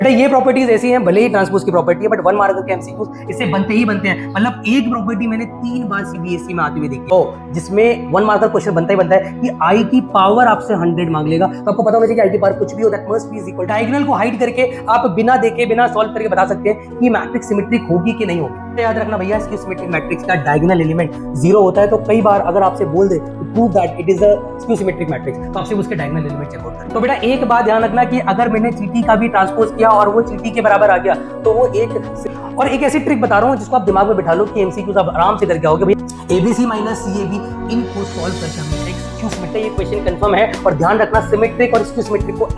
बेटा ये प्रॉपर्टीज ऐसी हैं, भले ही ट्रांसपोज की प्रॉपर्टी है, बट वन मार्क के एमसीक्यूज इससे बनते ही बनते हैं। मतलब एक प्रॉपर्टी मैंने 3 बार सीबीएसई में आते हुए देखी है, जिसमें वन मार्क का क्वेश्चन बनता ही बनता है कि आई की पावर आपसे 100 मांग लेगा। तो आपको पता होना चाहिए कि आई की पावर कुछ भी हो, that must be is equal. Diagonal को हाइड करके आप बिना देखे, बिना सॉल्व करके बता सकते हैं कि मैट्रिक्स सिमेट्रिक होगी कि नहीं होगी। तो याद रखना भैया, स्क्यू सिमेट्रिक मैट्रिक्स का डायगोनल एलिमेंट 0 होता है। तो कई बार अगर आपसे बोल दे prove that it is a skew symmetric matrix, तो आपसे उसके डायगोनल एलिमेंट चेक आउट करें। तो बेटा एक बात ध्यान रखना कि अगर मैंने चीटी का भी ट्रांसपोज किया और वो चीटी के बराबर आ गया, तो वो एक ऐसी ट्रिक बता रहा हूं जिसको आप दिमाग में बिठा लो कि एमसीक्यूज आप आराम से करके आओगे। भैया एबीसी माइनस सीएबी इनको सॉल्व करके हमें एक स्क्यू सिमेट्रिक, ये क्वेश्चन कंफर्म है। और ध्यान रखना सिमेट्रिक और स्क्यू सिमेट्रिक को।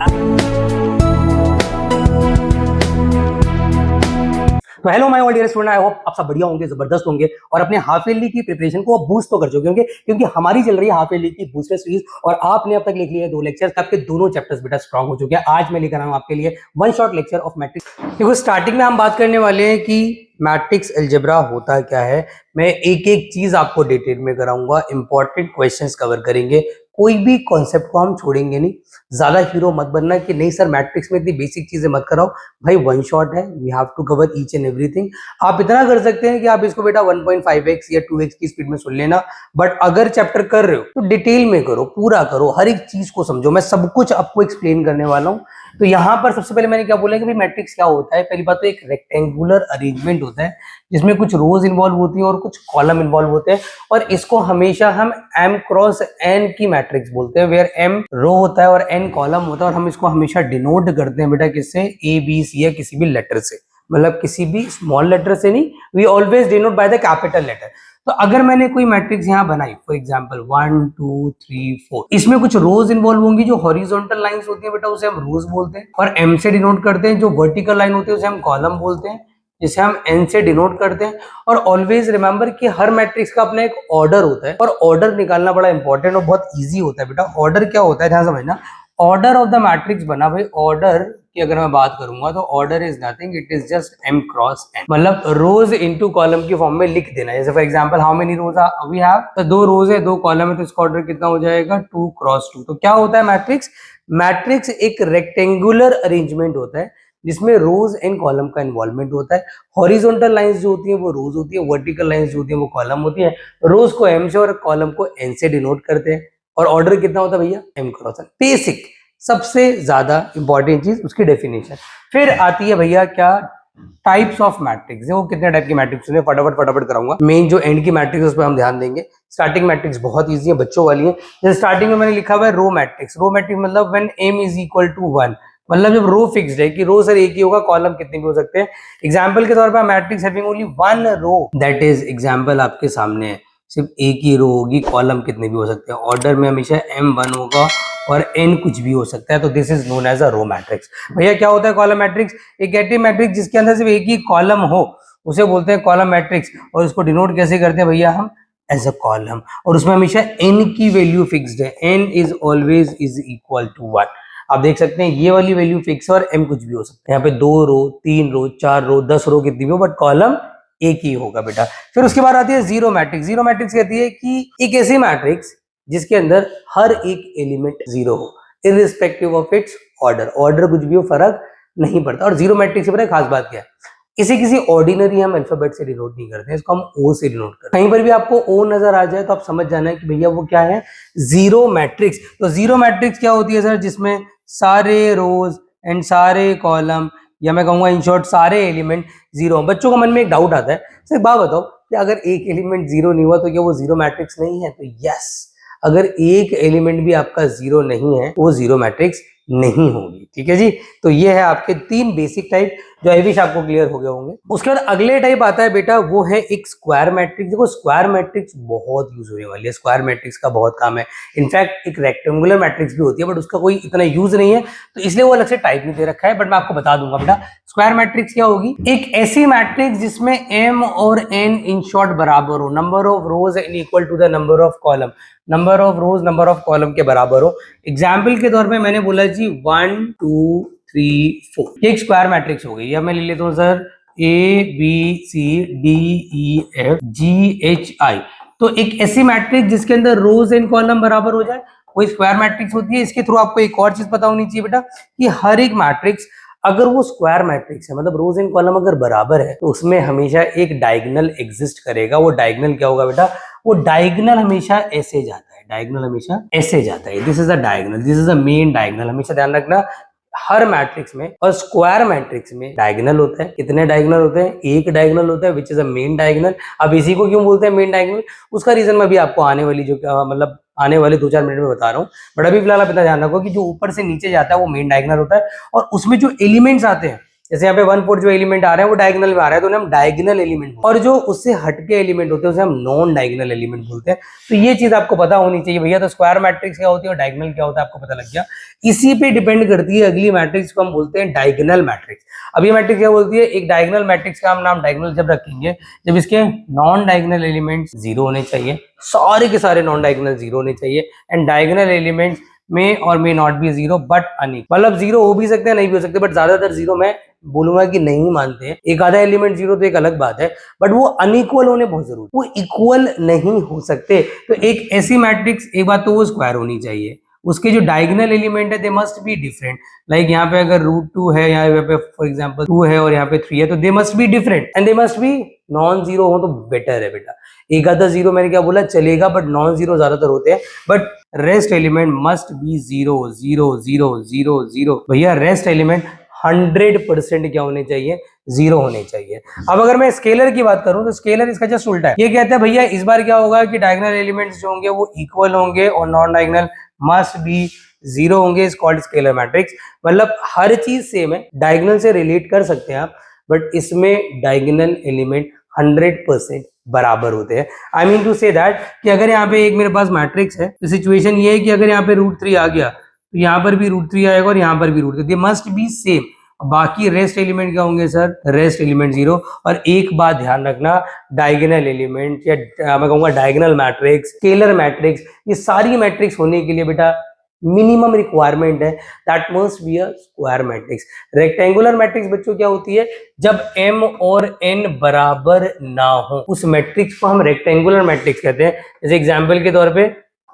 तो hello my all dear student, I hope आप सब बढ़िया होंगे, जबरदस्त होंगे और अपने हाफ ईयरली की प्रिपरेशन को अब बूस्ट तो कर चुके होंगे, क्योंकि हमारी चल रही है हाफ ईयरली की बूस्टर सीरीज और आपने अब तक लिख लिया 2 लेक्चर्स। आपके दोनों चैप्टर्स बेटा स्ट्रांग हो चुके हैं। आज मैं लेकर आया हूं आपके लिए one shot lecture of matrix. देखो स्टार्टिंग में हम बात करने वाले हैं कि मैट्रिक्स अलजेब्रा होता क्या है। मैं एक एक चीज आपको डिटेल में कराऊंगा, इंपॉर्टेंट क्वेश्चंस कवर करेंगे, कोई भी कॉन्सेप्ट को हम छोड़ेंगे नहीं। ज्यादा हीरो मत बनना कि नहीं सर मैट्रिक्स में इतनी बेसिक चीजें मत कराओ। भाई वन शॉट है, we have to cover each and everything. आप इतना कर सकते हैं कि आप इसको बेटा 1.5x या 2x की स्पीड में सुन लेना, बट अगर चैप्टर कर रहे हो तो डिटेल में करो, पूरा करो, हर एक चीज को समझो। मैं सब कुछ आपको एक्सप्लेन करने वाला हूँ। तो यहाँ पर सबसे पहले मैंने क्या बोला कि भाई मैट्रिक्स क्या होता है। पहली बात तो एक रेक्टेंगुलर अरेंजमेंट होता है जिसमें कुछ रोज इन्वॉल्व होती है और कुछ कॉलम इन्वॉल्व होते हैं, और इसको हमेशा हम m क्रॉस n की मैट्रिक्स बोलते हैं, वेयर m रो होता है और n कॉलम होता है। और हम इसको हमेशा डिनोट करते हैं बेटा किससे, a b c या किसी भी लेटर से, मतलब किसी भी स्मॉल लेटर से नहीं, we always denote by the capital letter. तो अगर मैंने कोई मैट्रिक्स यहाँ बनाई, फॉर एग्जांपल 1 2 3 4, इसमें कुछ रोज इन्वॉल्व होंगी, जो हॉरिजॉन्टल लाइंस होती है बेटा उसे हम रोज बोलते हैं और m से डिनोट करते हैं। जो वर्टिकल लाइन होती है उसे हम कॉलम बोलते हैं, जिसे हम n से डिनोट करते हैं। और ऑलवेज रिमेंबर कि हर मैट्रिक्स का अपना एक ऑर्डर होता है, और ऑर्डर निकालना बड़ा इंपॉर्टेंट और बहुत इजी होता है बेटा। ऑर्डर क्या होता है ध्यान समझना, ऑर्डर ऑफ द मैट्रिक्स बना। भाई ऑर्डर की अगर मैं बात करूंगा तो order is nothing, it is just m cross n, मतलब रोज इनटू कॉलम की फॉर्म में लिख देना। जैसे for example how many rows we have, तो 2 रोज है 2 कॉलम है, तो इसका ऑर्डर कितना हो जाएगा 2 क्रॉस 2। तो क्या होता है मैट्रिक्स, मैट्रिक्स एक रेक्टेंगुलर अरेंजमेंट होता है जिसमें रोज एंड कॉलम का इन्वॉल्वमेंट होता है। हॉरिजॉन्टल लाइंस जो होती है वो रोज होती है, वर्टिकल लाइंस जो होती है वो कॉलम होती है। रोज को m से और कॉलम को n से डिनोट करते हैं, और ऑर्डर कितना होता है भैया m क्रॉस n। बेसिक सबसे ज्यादा इंपॉर्टेंट चीज उसकी डेफिनेशन। फिर आती है भैया क्या, टाइप्स ऑफ मैट्रिक्स। वो कितने टाइप की मैट्रिक्स है फटाफट कराऊंगा। मेन जो एंड की मैट्रिक्स उस पर हम ध्यान देंगे। स्टार्टिंग मैट्रिक्स बहुत इजी है, बच्चों वाली है। जैसे स्टार्टिंग में मैंने लिखा हुआ है रो मैट्रिक्स। रो मैट्रिक्स मतलब when m is equal to 1, मतलब जब रो फिक्स्ड है कि रो सर एक ही होगा, कॉलम कितने भी हो सकते हैं। एग्जांपल के तौर पर matrix having only 1 row, that is example आपके सामने है, सिर्फ एक ही रो होगी, कॉलम कितने भी हो सकते हैं। ऑर्डर में हमेशा m1 होगा और n कुछ भी हो सकता है, तो this is known as a row matrix. भैया क्या होता है कॉलम मैट्रिक्स, एक ऐसी मैट्रिक्स जिसके अंदर सिर्फ एक ही कॉलम हो उसे बोलते हैं कॉलम मैट्रिक्स। और इसको डिनोट कैसे करते हैं भैया हम, एज अ कॉलम, और उसमें हमेशा n की वैल्यू फिक्स्ड है, n is always is equal to 1। आप देख सकते हैं ये वाली वैल्यू फिक्स है और m कुछ भी हो सकता है। यहाँ पे 2 रो 3 रो 4 रो 10 रो कितनी भी हो, बट कॉलम एक ही होगा बेटा। फिर उसके बाद आती है जीरो मैट्रिक्स। जीरो मैट्रिक्स कहती है कि एक ऐसी मैट्रिक्स जिसके अंदर हर एक एलिमेंट जीरो हो, irrespective of its order. Order कुछ भी हो फर्क नहीं पड़ता। और जीरो मैट्रिक्स की खास बात क्या है, किसी ऑर्डिनरी हम अल्फाबेट से डिनोट नहीं करते हैं, इसको हम ओ से डिनोट करते हैं। कहीं पर भी आपको ओ नजर आ जाए तो आप समझ जाना है कि भैया वो क्या है, जीरो मैट्रिक्स। तो जीरो मैट्रिक्स क्या होती है सर, जिसमें सारे रोज एंड सारे कॉलम, या मैं कहूंगा इन शॉर्ट सारे एलिमेंट जीरो। बच्चों को मन में एक डाउट आता है, सर बात बताओ कि अगर एक एलिमेंट जीरो नहीं हुआ तो क्या वो जीरो मैट्रिक्स नहीं है? तो यस, अगर एक एलिमेंट भी आपका जीरो नहीं है वो जीरो मैट्रिक्स नहीं होगी। ठीक है जी, तो ये है आपके 3 बेसिक टाइप, जो आई विश आपको क्लियर हो गए होंगे। उसके बाद अगले टाइप आता है बेटा, वो है एक स्क्वायर मैट्रिक्स। देखो स्क्वायर मैट्रिक्स बहुत यूज होने वाली है, स्क्वायर मैट्रिक्स का बहुत काम है। इनफैक्ट एक रेक्टेंगुलर मैट्रिक्स भी होती है, बट उसका कोई इतना यूज नहीं है, तो इसलिए वो अलग से टाइप नहीं दे रखा है, बट मैं आपको बता दूंगा बेटा। स्क्वायर मैट्रिक्स क्या होगी, एक ऐसी मैट्रिक्स जिसमें m और n इन शॉर्ट बराबर हो, number of rows n equal to the number of column, number of rows number of column के बराबर हो। एग्जाम्पल के तौर पे मैंने बोला जी 1 2 3 4, ये एक स्क्वायर मैट्रिक्स हो गई। या मैं ले लेता हूँ सर ABCDEFGHI, तो एक ऐसी मैट्रिक्स जिसके अंदर रोज एंड कॉलम बराबर हो जाए, कोई स्क्वायर मैट्रिक्स होती है। इसके थ्रू आपको एक और चीज पता होनी चाहिए बेटा कि हर एक मैट्रिक्स अगर वो स्क्वायर मैट्रिक्स है, मतलब रोज इन कॉलम अगर बराबर है, तो उसमें हमेशा एक डायगोनल एग्जिस्ट करेगा। वो डायगोनल क्या होगा बेटा? वो डायगोनल हमेशा ऐसे जाता है, डायगोनल हमेशा ऐसे जाता है। This is a diagonal, this is a main diagonal. हमेशा ध्यान रखना हर मैट्रिक्स में और स्क्वायर मैट्रिक्स में डायगोनल होता है। कितने डायगोनल होते हैं? एक डायगोनल होता है, which is a main diagonal. अब इसी को क्यों बोलते हैं मेन डायगोनल? उसका रीजन मैं भी आपको आने वाली मतलब आने वाले 2-4 मिनट में बता रहा हूँ। बट अभी फिलहाल आप इतना ध्यान रखो कि जो ऊपर से नीचे जाता है वो मेन डायगोनल होता है, और उसमें जो एलिमेंट्स आते हैं, जैसे यहाँ पे 1/4 जो एलिमेंट आ रहे हैं वो डायगोनल में आ रहा है, तो उन्हें हम डायगोनल एलिमेंट, और जो उससे हटके एलिमेंट होते हैं उसे हम नॉन डायगोनल एलिमेंट बोलते हैं। तो ये चीज आपको पता होनी चाहिए भैया। तो स्क्वायर मैट्रिक्स क्या होती है और डायगोनल क्या होता है आपको पता लग गया। इसी पे डिपेंड करती है अगली मैट्रिक्स को हम बोलते हैं डायगोनल मैट्रिक्स। अब ये मैट्रिक्स क्या बोलती है? एक डायगोनल मैट्रिक्स का हम नाम डायगोनल जब रखेंगे जब इसके नॉन डायगोनल एलिमेंट्स 0 होने चाहिए, सारे के सारे नॉन डायगोनल 0 होने चाहिए, एंड डायगोनल एलिमेंट्स में और may not be 0 but unequal. मतलब 0 हो भी सकते हैं, नहीं भी हो सकते, बट ज्यादातर 0 मैं बोलूंगा कि नहीं मानते हैं। एक आधा एलिमेंट 0 तो एक अलग बात है, बट वो अनइक्वल होने बहुत जरूरी, वो इक्वल नहीं हो सकते। तो एक ऐसी मैट्रिक्स, एक बात तो वो स्क्वायर होनी चाहिए, उसके जो डायगोनल एलिमेंट है they must be different. Like यहाँ पे अगर √2 है, यहाँ पे फॉर एग्जांपल 2 है और यहाँ पे 3 है, तो they must be different and they must be non zero हो तो बेटर है बेटा। एक आधा 0 मैंने क्या बोला चलेगा, बट नॉन जीरो ज्यादातर होते हैं। But rest element must be 0 0 0 0 0। भैया रेस्ट एलिमेंट 100% क्या होने चाहिए? 0 होने चाहिए। अब अगर मैं स्केलर की बात करूं तो स्केलर इसका जस्ट उल्टा है। ये कहता है भैया इस बार क्या होगा कि डायगोनल एलिमेंट्स जो होंगे वो इक्वल होंगे और नॉन डायगोनल मस्ट बी 0 होंगे। Is called scalar matrix. मतलब हर चीज सेम है, डायगोनल से रिलेट कर सकते हैं आप, बट इसमें डायगोनल एलिमेंट 100% बराबर होते हैं। I mean to say that कि अगर यहाँ पे एक मेरे पास मैट्रिक्स है, तो सिचुएशन ये है कि अगर यहाँ पे √3 आ गया तो यहाँ पर भी √3 आएगा और यहाँ पर भी √3, दे मस्ट बी सेम। बाकी रेस्ट एलिमेंट क्या होंगे सर? Rest element 0। और एक बात ध्यान रखना, डायगोनल एलिमेंट या मैं कहूंगा डायगोनल मैट्रिक्स, स्केलर मैट्रिक्स, ये सारी मैट्रिक्स होने के लिए बेटा मिनिमम रिक्वायरमेंट है that must be a square matrix. Rectangular matrix बच्चों क्या होती है? जब m और n बराबर ना हो उस मैट्रिक्स को हम रेक्टेंगुलर मैट्रिक्स कहते हैं। जैसे एग्जांपल के तौर पे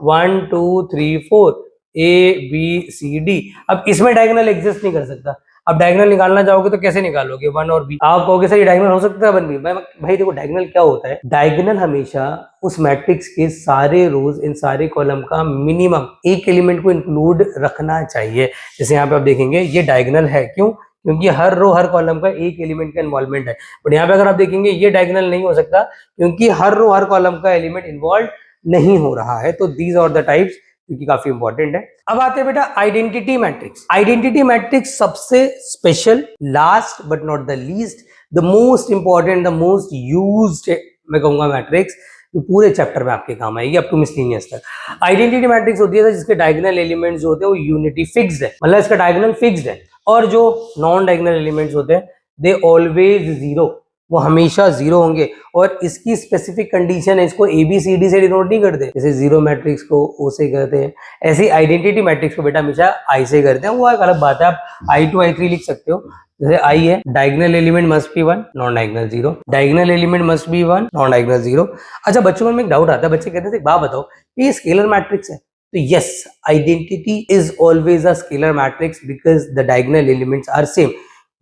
1 2 3 4 ABCD। अब इसमें डायगोनल एग्जिस्ट नहीं कर सकता। अब डायगोनल निकालना चाहोगे तो कैसे निकालोगे? 1 और b। आप कहोगे सर ये डायगोनल हो सकता है 1 b। भाई देखो डायगोनल क्या होता है? डायगोनल हमेशा उस मैट्रिक्स के सारे रोज इन सारे कॉलम का मिनिमम एक एलिमेंट को इंक्लूड रखना चाहिए। जैसे यहाँ पे आप देखेंगे ये डायगोनल है, क्यों? क्योंकि हर रो हर कॉलम का एक एलिमेंट का इन्वॉल्वमेंट है। बट यहाँ पे अगर आप देखेंगे ये डायगोनल नहीं हो सकता, क्योंकि हर रो हर कॉलम का एलिमेंट इन्वॉल्व नहीं हो रहा है। तो दीज आर द टाइप्स, क्योंकि काफी इंपॉर्टेंट है। अब आते हैं बेटा आइडेंटिटी मैट्रिक्स। आइडेंटिटी मैट्रिक्स सबसे special, last but not the least, the most important, the most used मैं कहूंगा मैट्रिक्स, तो पूरे चैप्टर में आपके काम आएगी अप टू मिसलेनियस तक। आइडेंटिटी मैट्रिक्स होती है जिसके डायगोनल एलिमेंट्स जो होते हैं वो यूनिटी फिक्स्ड है, मतलब इसका डायगोनल फिक्स्ड है, और जो नॉन डायगोनल एलिमेंट्स होते हैं दे ऑलवेज 0, वो हमेशा 0 होंगे। और इसकी स्पेसिफिक कंडीशन है, इसको ABCD से डिनोट नहीं करते। जैसे 0 मैट्रिक्स को O से करते हैं, ऐसे आइडेंटिटी मैट्रिक्स को बेटा हमेशा I से करते हैं। वो एक अलग बात है, आप I2 I3 लिख सकते हो। जैसे I है, diagonal element must be 1, non diagonal 0, diagonal element must be 1, non diagonal 0। अच्छा बच्चों में एक डाउट आता है, बच्चे कहते हैं एक बात बताओ, ये स्केलर मैट्रिक्स है? तो yes, identity is always a scalar matrix because the diagonal elements are same.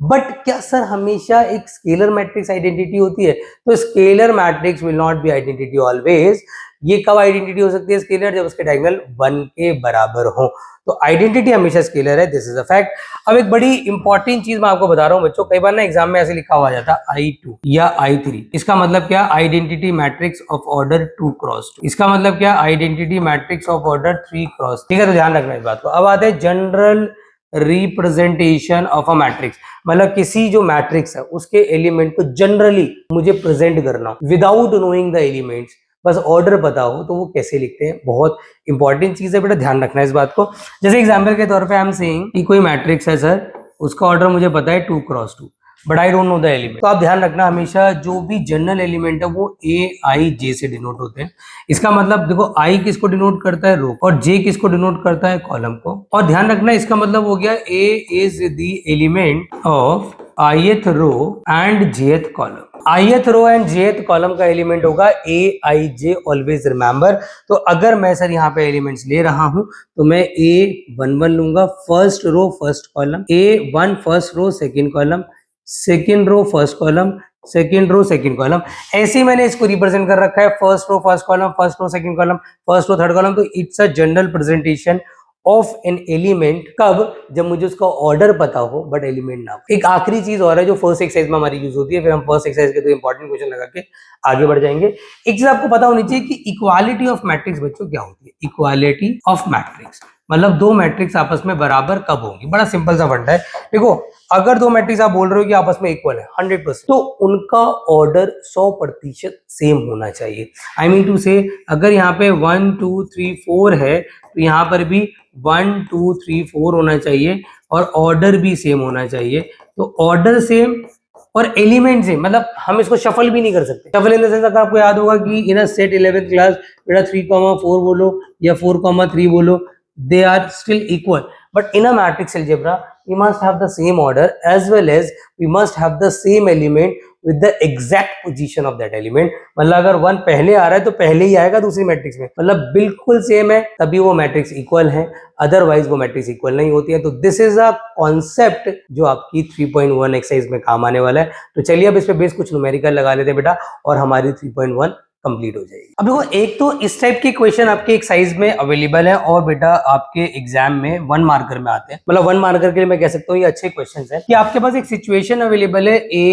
But क्या सर हमेशा एक स्केलर मैट्रिक्स आइडेंटिटी होती है? तो scalar matrix will not be identity always. ये कब आइडेंटिटी हो सकती है स्केलर? जब उसके डायगोनल 1 के बराबर हो, तो आइडेंटिटी हमेशा स्केलर है। This is a fact. अब एक बड़ी इंपॉर्टेंट चीज मैं आपको बता रहा हूं बच्चों, कई बार ना एग्जाम में ऐसे लिखा हुआ जाता है I2 या I3। इसका मतलब क्या? Identity matrix of order 2 cross 2। इसका मतलब क्या? Identity matrix of order 3 cross. ठीक है, तो ध्यान रखना इस बात को। अब आते हैं general representation of a matrix, मतलब किसी जो मैट्रिक्स है उसके एलिमेंट को जनरली मुझे प्रेजेंट करना हो विदाउट नोइंग द एलिमेंट्स, बस ऑर्डर पता हो तो वो कैसे लिखते हैं। बहुत इंपॉर्टेंट चीज है बेटा, ध्यान रखना इस बात को। जैसे एग्जांपल के तौर पे आई एम सेइंग कि कोई मैट्रिक्स है सर, उसका ऑर्डर मुझे पता है 2 cross 2, but I don't know the element. तो आप ध्यान रखना हमेशा जो भी जनरल एलिमेंट है वो AIJ से डिनोट होते हैं। इसका मतलब देखो I किसको डिनोट करता है? रो, और J किसको डिनोट करता है? कॉलम को। और ध्यान रखना इसका मतलब हो गया A is the element of ith row and jth column. ith row and jth column का एलिमेंट होगा a i j, always remember. तो अगर मैं सर यहाँ पे एलिमेंट्स ले रहा हूं तो मैं a11 लूंगा, first row first column, a1 first row second column, second row first column, second row second column. ऐसे ही मैंने इसको रिप्रेजेंट कर रखा है, first row first column, first row second column, first row third column. तो it's a general presentation of an element, कब? जब मुझे उसका ऑर्डर पता हो बट एलिमेंट ना हो। एक आखिरी चीज और है जो फर्स्ट एक्सरसाइज में हमारी यूज होती है, फिर हम फर्स्ट एक्सरसाइज के तो इंपॉर्टेंट क्वेश्चन लगा के आगे बढ़ जाएंगे। एक चीज आपको पता होनी चाहिए कि इक्वालिटी ऑफ मैट्रिक्स बच्चों क्या होती है। इक्वालिटी ऑफ मैट्रिक्स मतलब दो मैट्रिक्स आपस में बराबर कब होंगी। बड़ा सिंपल सा फंडा है। देखो, अगर दो मैट्रिक्स आप बोल रहे हो कि आपस में इक्वल है 100%, तो उनका ऑर्डर 100% सेम होना चाहिए। आई मीन टू से, अगर यहाँ पे 1 2 3 4 है तो यहाँ पर भी 1 2 3 4 होना चाहिए और ऑर्डर भी सेम होना चाहिए। तो ऑर्डर सेम और एलिमेंट सेम, मतलब हम इसको शफल भी नहीं कर सकते। शफल इन द सेंस, अगर आपको याद होगा कि इन अ सेट 11th क्लास बेटा 3,4 बोलो या 4,3 बोलो, they are still equal, but in a matrix algebra we must have the same order as well as we must have the same element with the exact position of that element। मतलब अगर 1 पहले आ रहा है तो पहले ही आएगा दूसरी matrix में, मतलब बिल्कुल सेम है तभी वो मैट्रिक्स इक्वल है, अदरवाइज वो मैट्रिक्स इक्वल नहीं होती है। तो दिस इज अ कॉन्सेप्ट जो आपकी 3.1 एक्सरसाइज में काम आने वाला है। तो चलिए अब इस पे बेस कुछ न्यूमेरिकल लगा लेते हैं बेटा और हमारी 3.1 कंप्लीट हो जाएगी। अब देखो, एक तो इस टाइप के क्वेश्चन आपके एक्सरसाइज में अवेलेबल है और बेटा आपके एग्जाम में 1 मार्कर में आते हैं। मतलब 1 मार्कर के लिए मैं कह सकता हूँ ये अच्छे क्वेश्चंस हैं कि आपके पास एक सिचुएशन अवेलेबल है a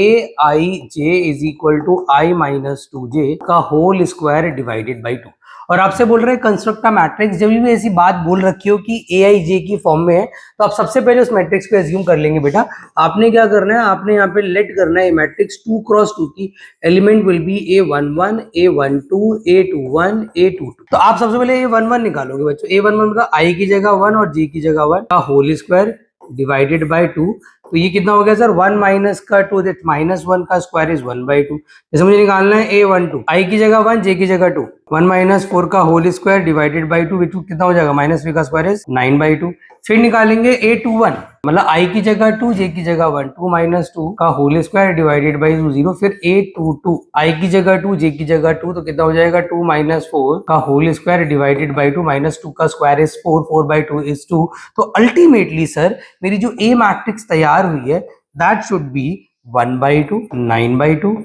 i j is equal to i minus 2j का होल स्क्वायर डिवाइडेड बाई 2, और आपसे बोल रहे हैं कंस्ट्रक्ट अ मैट्रिक्स। जब भी ऐसी बात बोल रखी हो कि ए आई जे की फॉर्म में है तो आप सबसे पहले उस मैट्रिक्स को एज्यूम कर लेंगे। बेटा आपने क्या करना है, आपने यहाँ पे लेट करना है मैट्रिक्स 2 क्रॉस 2 की element will be a11 a12 a21 a22। तो आप सबसे पहले a11 निकालोगे बच्चों। a11 का i की जगह 1 और j की जगह 1 का होल स्क्वायर डिवाइडेड बाय 2। तो ये कितना हो गया सर, 1 माइनस का 2, दैट -1 का स्क्वायर इज 1/2। जैसे मुझे निकालना है a12, i की जगह 1 j की जगह 2, 1 माइनस 4 का होल स्क्वायर डिवाइडेड बाई 2, कितना हो जाएगा -3 का स्क्वायर इज 9/2। फिर निकालेंगे a21, मतलब i की जगह 2 j की जगह 1, 2 माइनस 2 का होल स्क्वायर डिवाइडेड बाई 0। फिर a22, i की जगह 2 j की जगह 2, तो कितना हो जाएगा 2 माइनस 4 का होल स्क्वायर डिवाइडेड बाई 2, -2 का स्क्वायर इज 4, 4/2 इज 2। तो अल्टीमेटली सर मेरी जो ए मैट्रिक्स तैयार हुई है that should B 1/2, 9/2,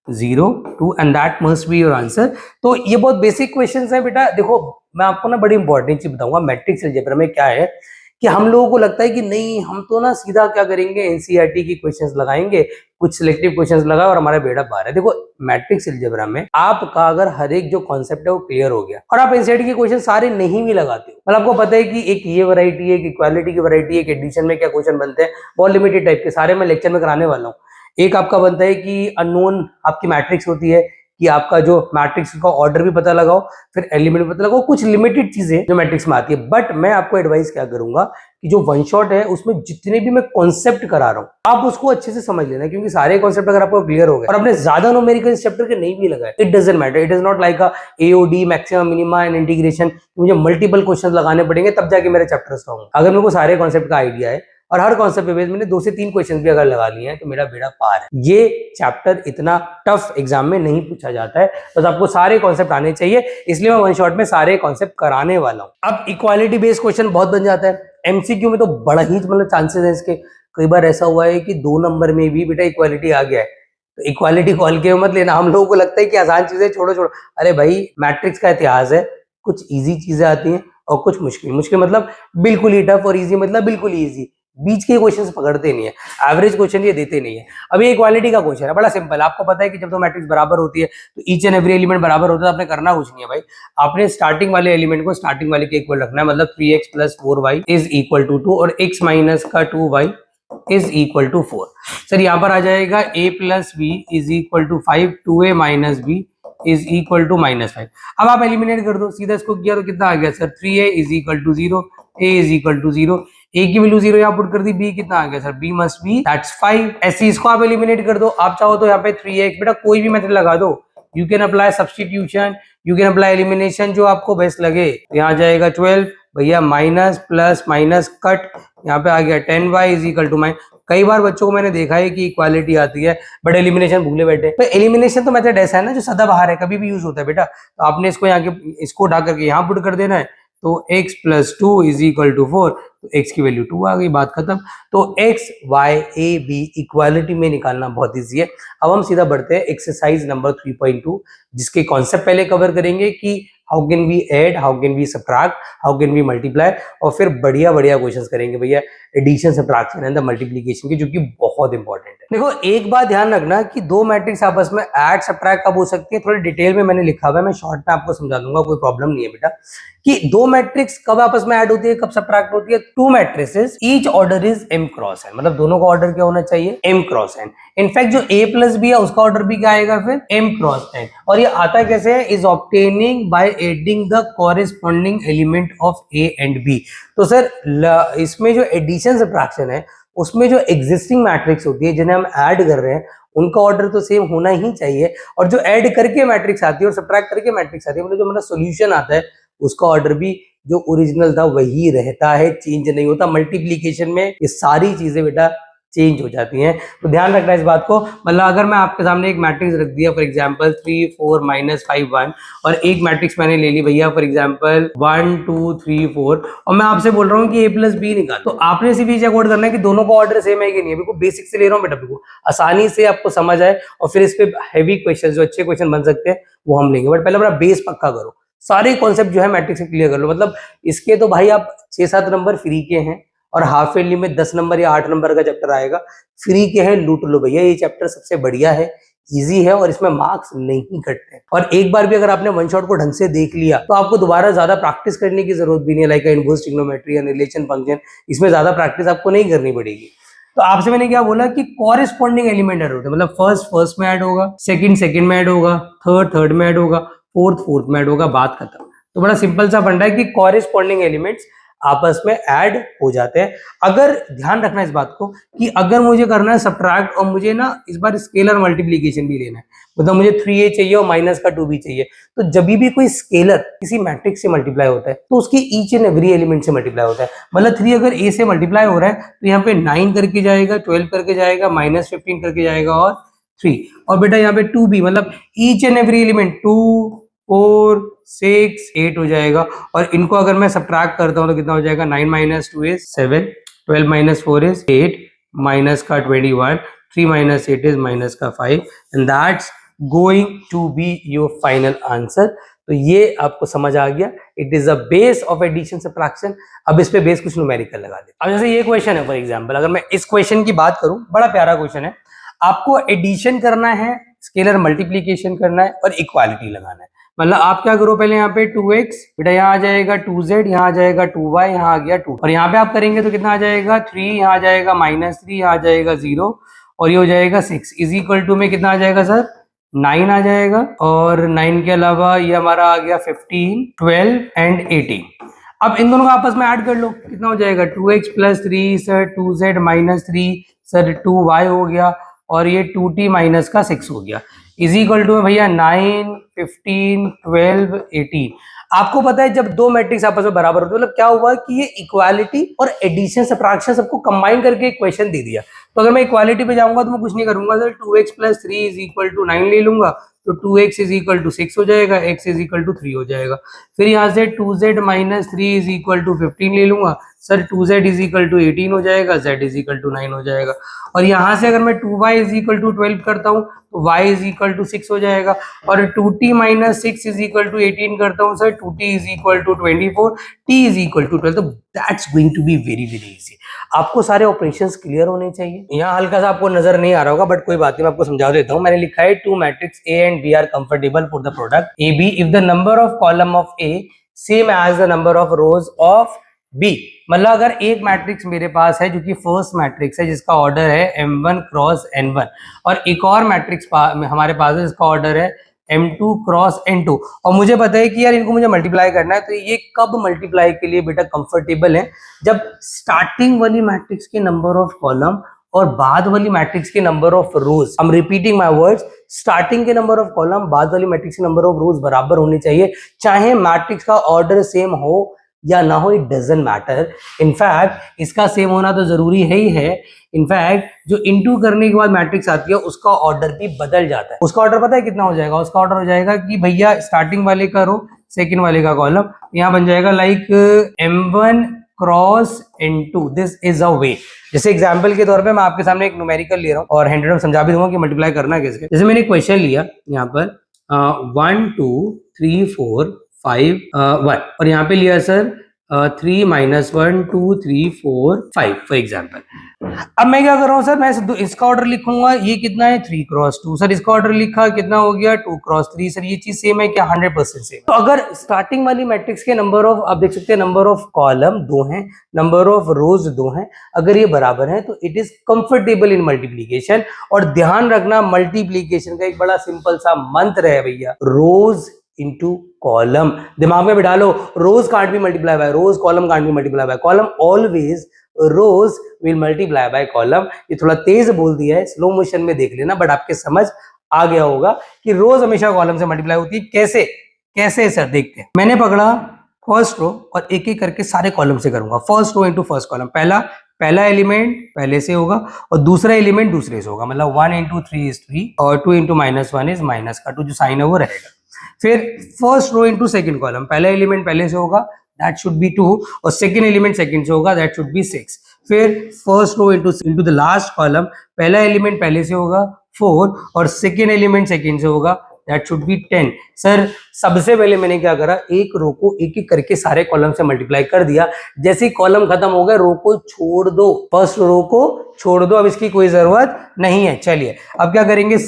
0, 2 and that must be your answer. तो ये बहुत बेसिक क्वेश्चंस है बेटा। देखो मैं आपको ना बड़ी इंपॉर्टेंट चीज बताऊंगा मैट्रिक्स अलजेब्रा में क्या है कि हम लोगों को लगता है कि नहीं हम तो ना सीधा क्या करेंगे एनसीईआरटी की क्वेश्चंस लगाएंगे, कुछ सिलेक्टिव क्वेश्चंस लगाए और हमारा बेड़ा पार है। देखो मैट्रिक्स अलजेब्रा में आपका अगर हर एक जो कॉन्सेप्ट है वो क्लियर हो गया और आप एनसीईआरटी के क्वेश्चन सारे नहीं भी लगाते हो, मतलब आपको पता है कि एक ये वैरायटी है, एक इक्वालिटी की वैरायटी है, एक एडिशन में क्या क्वेश्चन बनते हैं, बहुत लिमिटेड टाइप के, सारे मैं लेक्चर में कराने वाला हूँ। एक आपका बनता है कि अननोन आपकी मैट्रिक्स होती है कि आपका जो मैट्रिक्स का ऑर्डर भी पता लगाओ, फिर एलिमेंट भी पता लगाओ, कुछ लिमिटेड चीजें जो मैट्रिक्स में आती है। बट मैं आपको एडवाइस क्या करूंगा कि जो वन शॉट है उसमें जितने भी मैं कॉन्सेप्ट करा रहा हूँ आप उसको अच्छे से समझ लेना, क्योंकि सारे कॉन्सेप्ट अगर आपको क्लियर हो गए और अपने ज्यादा न्यूमेरिकल इस चैप्टर के नहीं भी लगाए, it doesn't matter, it is not like a AOD maximum minima and integration, मुझे मल्टीपल क्वेश्चन लगाने पड़ेंगे तब जाके मेरे चैप्टर स्ट्रॉन्ग। अगर मेरे को सारे कॉन्सेप्ट का आइडिया है और हर कॉन्सेप्ट पे बेस मैंने 2 से 3 क्वेश्चन भी अगर लगा लिए हैं तो मेरा बेड़ा पार है। ये चैप्टर इतना टफ एग्जाम में नहीं पूछा जाता है, बस आपको सारे कॉन्सेप्ट आने चाहिए, इसलिए मैं वन शॉट में सारे कॉन्सेप्ट कराने वाला हूं। अब इक्वालिटी बेस्ड क्वेश्चन बहुत बन जाता है, एमसीक्यू में तो बड़ा ही मतलब चांसेस है इसके। कई बार ऐसा हुआ है कि 2 नंबर में भी बेटा इक्वालिटी आ गया है, तो इक्वालिटी कॉल के मत लेना। हम लोगों को लगता है कि आसान चीजें छोड़ो छोड़ो, अरे भाई मैट्रिक्स का इतिहास है, कुछ इजी चीजें आती हैं और कुछ मुश्किल। मुश्किल मतलब बिल्कुल ही टफ और इजी मतलब बिल्कुल ही इजी, बीच के क्वेश्चंस पकड़ते नहीं है, एवरेज क्वेश्चन ये देते नहीं है। अभी इक्वालिटी का क्वेश्चन है, बड़ा सिंपल, आपको पता है कि जब तो मैट्रिक्स बराबर होती है तो ईच एंड एवरी एलिमेंट बराबर होता है, तो आपने करना कुछ नहीं है भाई, आपने स्टार्टिंग वाले एलिमेंट को स्टार्टिंग वाले के इक्वल रखना है, मतलब 3x + 4y is equal to 2 और x माइनस का 2y is equal to 4। Sir यहाँ पर आ जाएगा a + b is equal to 5, 2a minus b is equal to -5। अब आप एलिमिनेट कर दो, सीधा इसको किया तो कितना आ गया sir, 3a is equal to 0, a is equal to 0, a की वैल्यू 0 यहाँ पुट कर दी, b कितना आ गया sir, b must be that's 5। ऐसे इसको आप एलिमिनेट कर दो, आप चाहो तो यहाँ पे 3x, बेटा कोई भी मेथड लगा दो, you can apply substitution, you can apply elimination, जो आपको बेस्ट लगे। यहाँ जाएगा 12 भैया, माइनस प्लस माइनस कट, यहाँ पे आ गया 10y इज इक्वल टू कई बार बच्चों को मैंने देखा है कि इक्वालिटी आती है बट एलिमिनेशन भूले बैठे। तो एलिमिनेशन तो मेथड ऐसा है ना जो सदाबहार है, कभी भी यूज होता है बेटा। तो आपने इसको यहाँ के इसको उठा करके यहाँ पुट कर देना है, तो x + 2 = 4, तो x की वैल्यू 2 आ गई, बात खत्म। तो x y a b equality में निकालना बहुत इजी है। अब हम सीधा बढ़ते हैं एक्सरसाइज नंबर 3.2, जिसके कॉन्सेप्ट पहले कवर करेंगे कि how can we add, how can we subtract, how can we multiply, और फिर बढ़िया बढ़िया क्वेश्चंस करेंगे भैया addition, subtraction and the multiplication की, जो कि बहुत इंपॉर्टेंट है। देखो एक बात ध्यान रखना कि दो मैट्रिक्स आपस में ऐड सब्ट्रैक्ट कब हो सकती है, थोड़ी डिटेल में मैंने लिखा हुआ है, मैं शॉर्ट में आपको समझा दूंगा, कोई प्रॉब्लम नहीं है बेटा। कि दो मैट्रिक्स कब आपस में ऐड होती है, कब सब्ट्रैक्ट होती है। To matrices each order is m cross n, मतलब दोनों का ऑर्डर क्या होना चाहिए, m क्रॉस n। इनफैक्ट जो a + b है उसका ऑर्डर भी क्या आएगा फिर, m क्रॉस n। और ये आता कैसे है, is obtaining by adding the corresponding element of a and b। तो सर इसमें जो एडिशन सब्ट्रैक्शन है उसमें जो एग्जिस्टिंग मैट्रिक्स होती है जिन्हें हम ऐड कर रहे हैं उनका ऑर्डर तो सेम होना ही चाहिए, और जो ऐड करके मैट्रिक्स आती है और सब्ट्रैक्ट करके मैट्रिक्स आती है, मतलब जो हमारा सॉल्यूशन आता है उसका ऑर्डर भी जो ओरिजिनल था वही रहता है, चेंज नहीं होता। मल्टीप्लिकेशन में ये सारी चीजें बेटा चेंज हो जाती हैं, तो ध्यान रखना इस बात को। मतलब अगर मैं आपके सामने एक मैट्रिक्स रख दिया फॉर एग्जांपल 3 4 -5 1, और एक मैट्रिक्स मैंने ले ली भैया फॉर एग्जांपल 1 2 3 4, और मैं आपसे बोल रहा हूँ कि a + b निकाल, तो आपने सिर्फ ये चेक आउट करना है कि दोनों का ऑर्डर सेम है कि नहीं है। बिल्कुल बेसिक से ले रहा हूँ बेटा, बिल्कुल आसानी से आपको समझ आए, और फिर इस पे हैवी क्वेश्चन जो अच्छे क्वेश्चन बन सकते हैं वो हम लेंगे। बट पहले अपना बेस पक्का करो, सारे कॉन्सेप्ट जो है मैट्रिक्स से क्लियर कर लो। मतलब इसके तो भाई आप 6-7 नंबर फ्री के हैं, और हाफ ईयरली में 10 नंबर या 8 नंबर का चैप्टर आएगा, फ्री के हैं, लूट लो भैया। ये चैप्टर सबसे बढ़िया है, इजी है, और इसमें मार्क्स नहीं कटते। और एक बार भी अगर आपने वन शॉट को ढंग से देख लिया तो आपको दोबारा ज्यादा प्रैक्टिस करने की जरूरत भी नहीं है, लाइक इनवर्स ट्रिग्नोमेट्री या रिलेशन फंक्शन, इसमें ज्यादा प्रैक्टिस आपको नहीं करनी पड़ेगी। तो आपसे मैंने क्या बोला कि कॉरेस्पॉन्डिंग एलिमेंट ऐड होता है, मतलब फर्स्ट में ऐड होगा, सेकंड में ऐड होगा, थर्ड में ऐड होगा, फोर्थ में ऐड होगा, बात खत्म। तो बड़ा सिंपल सा फंडा है कि कॉरेस्पॉन्डिंग एलिमेंट्स आपस में ऐड हो जाते हैं। अगर ध्यान रखना इस बात को कि अगर मुझे करना है सब्ट्रैक्ट, और मुझे ना इस बार स्केलर मल्टीप्लिकेशन भी लेना है, मतलब मुझे 3a चाहिए और माइनस का 2b चाहिए, तो जब भी कोई स्केलर किसी मैट्रिक्स से मल्टीप्लाई होता है तो उसकी ईच एंड एवरी एलिमेंट से मल्टीप्लाई होता है। मतलब 3 अगर a से मल्टीप्लाई हो रहा है तो यहाँ पे 9 करके जाएगा, 12 करके जाएगा, -15 करके जाएगा, और 3। और बेटा यहाँ पे 2b, मतलब ईच एंड एवरी एलिमेंट 2 4 6 8 हो जाएगा। और इनको अगर मैं सब्ट्रैक्ट करता हूं तो कितना हो जाएगा, 9 - 2 is 7, 12 - 4 is 8, माइनस का 21, 3 - 8 is माइनस का 5, and that's going to be your final answer. तो ये आपको समझ आ गया, it is a base of addition subtraction. अब इस पे बेस कुछ न्यूमेरिकल लगा दे। अब जैसे ये क्वेश्चन है फॉर एग्जांपल, अगर मैं इस क्वेश्चन की बात करूं, बड़ा प्यारा क्वेश्चन है। आपको एडिशन करना है, स्केलर मल्टीप्लिकेशन करना है, और इक्वालिटी लगाना है। मतलब आप क्या करो, पहले यहाँ पे 2x, बेटा यहाँ आ जाएगा 2z, यहाँ आ जाएगा 2y, यहाँ आ गया 2, और यहाँ पे आप करेंगे तो कितना आ जाएगा 3, यहाँ आ जाएगा -3, यहाँ आ जाएगा 0, और ये हो जाएगा 6 इज इक्वल टू में कितना आ जाएगा सर, 9 आ जाएगा। और 9 के अलावा ये हमारा आ गया 15, 12 एंड 18। अब इन दोनों को आपस में ऐड कर लो, कितना हो जाएगा 2x + 3 sir 2z - 3 sir 2y हो गया, और ये 2t माइनस का 6 हो गया, इज इक्वल टू भैया 9 15 12 18। आपको पता है जब दो मैट्रिक्स आपस में बराबर होते हैं, मतलब क्या हुआ कि ये इक्वालिटी और एडिशन सब्ट्रैक्शन सबको कंबाइन करके एक क्वेश्चन दे दिया। तो अगर मैं इक्वालिटी पे जाऊंगा तो मैं कुछ नहीं करूंगा सर, 2x + 3 = 9 ले लूंगा, तो 2x = 6 हो जाएगा, x = 3 हो जाएगा। फिर यहाँ से 2z - 3 = 15 ले लूंगा सर, 2z = 18 हो जाएगा, z = 9 हो जाएगा। और यहाँ से अगर मैं 2y = 12 करता हूँ तो y = 6 हो जाएगा, और 2t - 6 = 18 करता हूँ सर, 2t = 24, t = 12। तो that's going to be very very easy. आपको सारे ऑपरेशंस क्लियर होने चाहिए। यहाँ हल्का सा आपको नजर नहीं आ रहा होगा, बट कोई बात नहीं, मैं आपको समझा देता हूँ। मैंने लिखा है 2 matrix A and B are comfortable for the product AB if the number of column of A same as the number of rows of B। मतलब अगर एक मैट्रिक्स मेरे पास है जो कि फर्स्ट मैट्रिक्स है जिसका ऑर्डर है m1 क्रॉस n1, और एक और मैट्रिक्स हमारे पास है जिसका ऑर्डर है m2 क्रॉस n2, और मुझे पता है कि यार इनको मुझे मल्टीप्लाई करना है, तो ये कब मल्टीप्लाई के लिए बेटा कंफर्टेबल है, जब स्टार्टिंग वाली मैट्रिक्स के नंबर ऑफ कॉलम और बाद वाली मैट्रिक्स के number of rose, I am repeating my words, starting के नंबर ऑफ कॉलम बाद वाली मैट्रिक्स के नंबर ऑफ रोज बराबर होने चाहिए, चाहे मैट्रिक्स का ऑर्डर सेम हो या ना हो, इट डजंट मैटर। इनफैक्ट इसका सेम होना तो जरूरी है ही है। इनफैक्ट जो इनटू करने के बाद मैट्रिक्स आती है उसका ऑर्डर भी बदल जाता है। उसका ऑर्डर पता है कितना हो जाएगा? उसका ऑर्डर हो जाएगा कि भैया स्टार्टिंग वाले का रो, सेकंड वाले का कॉलम, यहाँ बन जाएगा like m1 cross n2। This is a way. जैसे एग्जांपल के तौर पे मैं आपके सामने एक न्यूमेरिकल ले रहा हूँ और हैंडेड में समझा भी दूंगा कि मल्टीप्लाई करना कैसे। जैसे मैंने क्वेश्चन लिया यहाँ पर 1 2 3 4 5 1 और यहाँ पे लिया सर 3 -1 2 3 4 5 फॉर एग्जाम्पल। अब मैं क्या कर रहा हूँ सर, मैं इसका ऑर्डर लिखूंगा, ये कितना है 3 क्रॉस 2। सर इसका ऑर्डर लिखा, कितना हो गया 2 क्रॉस 3। सर ये चीज सेम है क्या? 100% सेम। तो अगर स्टार्टिंग वाली मैट्रिक्स के नंबर ऑफ, आप देख सकते हैं नंबर ऑफ कॉलम 2 हैं, नंबर ऑफ रोज 2 हैं, अगर ये बराबर है तो it is comfortable in multiplication. और ध्यान रखना मल्टीप्लीकेशन का एक बड़ा सिंपल सा मंत्र है भैया, रोज into column। दिमाग में बिठा लो, rows can't be multiply by rows, column can't be multiply by column, always rows will multiply by column. ये थोड़ा तेज बोल दिया है, स्लो मोशन में देख लेना, बट आपके समझ आ गया होगा कि रोज हमेशा कॉलम से मल्टीप्लाई होती है। कैसे कैसे सर, देखते हैं। मैंने पकड़ा फर्स्ट रो और एक एक करके सारे कॉलम से करूंगा। First row into first column, पहला एलिमेंट पहले से होगा और दूसरा एलिमेंट दूसरे से होगा। मतलब 1 इंटू 3 इज 3 और 2 इंटू -1 इज माइनस का 2, जो साइन है वो रहेगा। फिर first row into second column, पहला एलिमेंट पहले से होगा, दैट शुड बी 2 और सेकंड एलिमेंट सेकंड से होगा, दैट शुड बी 6। फिर first row into the last column, पहला एलिमेंट पहले से होगा 4 और सेकंड एलिमेंट सेकंड से होगा, दैट शुड बी 10। सर सबसे पहले मैंने क्या करा, एक रो को एक एक करके सारे कॉलम से मल्टीप्लाई कर दिया। जैसे ही कॉलम खत्म हो गया, रो को छोड़ दो, फर्स्ट रो को छोड़ दो, अब इसकी कोई जरूरत नहीं है। चलिए अब क्या करेंगे,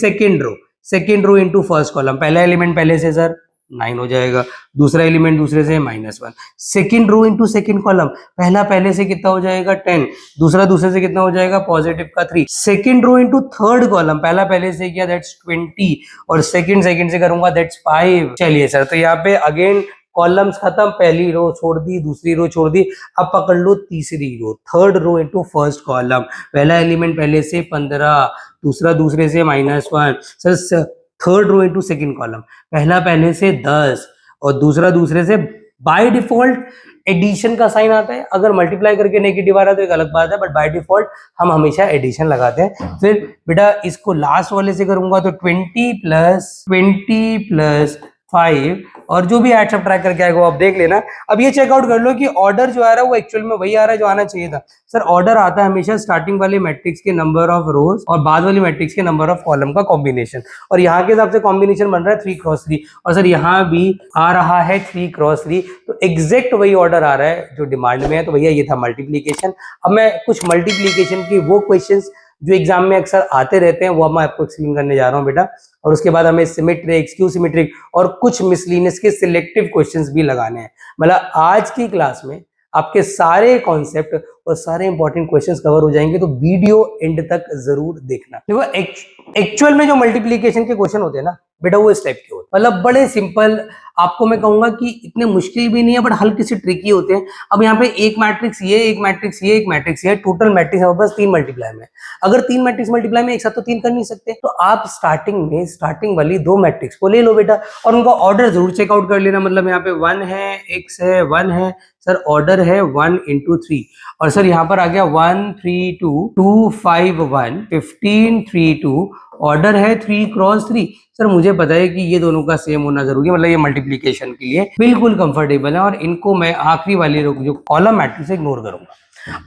second row into first column, पहला एलिमेंट पहले से सर 9 हो जाएगा, दूसरा एलिमेंट दूसरे से -1। Second row into second column, पहला पहले से कितना हो जाएगा 10, दूसरा दूसरे से कितना हो जाएगा पॉजिटिव का 3। Second row into third column, पहला पहले से किया दैट्स 20 और सेकेंड से करूंगा दैट्स 5। चलिए सर, तो यहाँ पे अगेन कॉलम्स खत्म, पहली रो छोड़ दी, दूसरी रो छोड़ दी, अब पकड़ लो तीसरी row, third row into first column, पहला एलिमेंट पहले से 15, दूसरा दूसरे से -1। Sir third row into second column, पहला पहले से 10 और दूसरा दूसरे से। बाय डिफॉल्ट एडिशन का साइन आता है, अगर मल्टीप्लाई करके नेगेटिव आ रहा है तो एक अलग बात है, बट बाय डिफॉल्ट हम हमेशा एडिशन लगाते हैं। फिर बेटा इसको लास्ट वाले से करूंगा तो 20 प्लस 5 और जो भी एड सब्ट्रैक्ट करके आएगा वो आप देख लेना। अब ये चेकआउट कर लो कि ऑर्डर जो आ रहा है वो एक्चुअल में वही आ रहा है जो आना चाहिए था। सर ऑर्डर आता है हमेशा स्टार्टिंग वाली मैट्रिक्स के नंबर ऑफ रोज और बाद वाली मैट्रिक्स के नंबर ऑफ कॉलम का कॉम्बिनेशन, और यहाँ के हिसाब से कॉम्बिनेशन बन रहा है 3 क्रॉस 3 और सर यहाँ भी आ रहा है 3 क्रॉस 3, तो एग्जैक्ट वही ऑर्डर आ रहा है जो डिमांड में है। तो भैया ये था मल्टीप्लीकेशन। अब मैं कुछ मल्टीप्लीकेशन की वो क्वेश्चन जो एग्जाम में अक्सर आते रहते हैं वो मैं आपको एक्सप्लेन करने जा रहा हूँ बेटा, और उसके बाद हमें सिमेट्रिक, स्क्यू सिमेट्रिक और कुछ मिसलिनियस के सिलेक्टिव क्वेश्चंस भी लगाने हैं। मतलब आज की क्लास में आपके सारे कॉन्सेप्ट और सारे इंपॉर्टेंट क्वेश्चंस कवर हो जाएंगे, तो वीडियो एंड तक जरूर देखना। देखो एक्चुअल में जो मल्टीप्लीकेशन के क्वेश्चन होते हैं ना बेटा वो इस टाइप के होते हैं, मतलब बड़े सिंपल, आपको मैं कहूंगा कि इतने मुश्किल भी नहीं है बट हल्के से ट्रिकी होते हैं। अब यहाँ पे एक मैट्रिक्स ये, एक मैट्रिक्स ये, एक मैट्रिक्स ये, टोटल मैट्रिक्स है बस 3 मल्टीप्लाई में। अगर 3 मैट्रिक्स मल्टीप्लाई में एक साथ तो 3 कर नहीं सकते, तो आप स्टार्टिंग वाली 2 मैट्रिक्स को ले लो बेटा और उनका ऑर्डर जरूर चेकआउट कर लेना। मतलब यहाँ पे 1 है, x है, 1 है, सर ऑर्डर है 1 इंटू 3 और सर यहाँ पर आ गया 1 3 2 2 5 1 15 3 2, ऑर्डर है 3 क्रॉस 3। सर मुझे पता है कि ये दोनों का सेम होना जरूरी है, मतलब ये मल्टीप्लीकेशन के लिए बिल्कुल कंफर्टेबल है और इनको मैं आखिरी वाली जो कॉलम मैट्रिक्स इग्नोर करूंगा।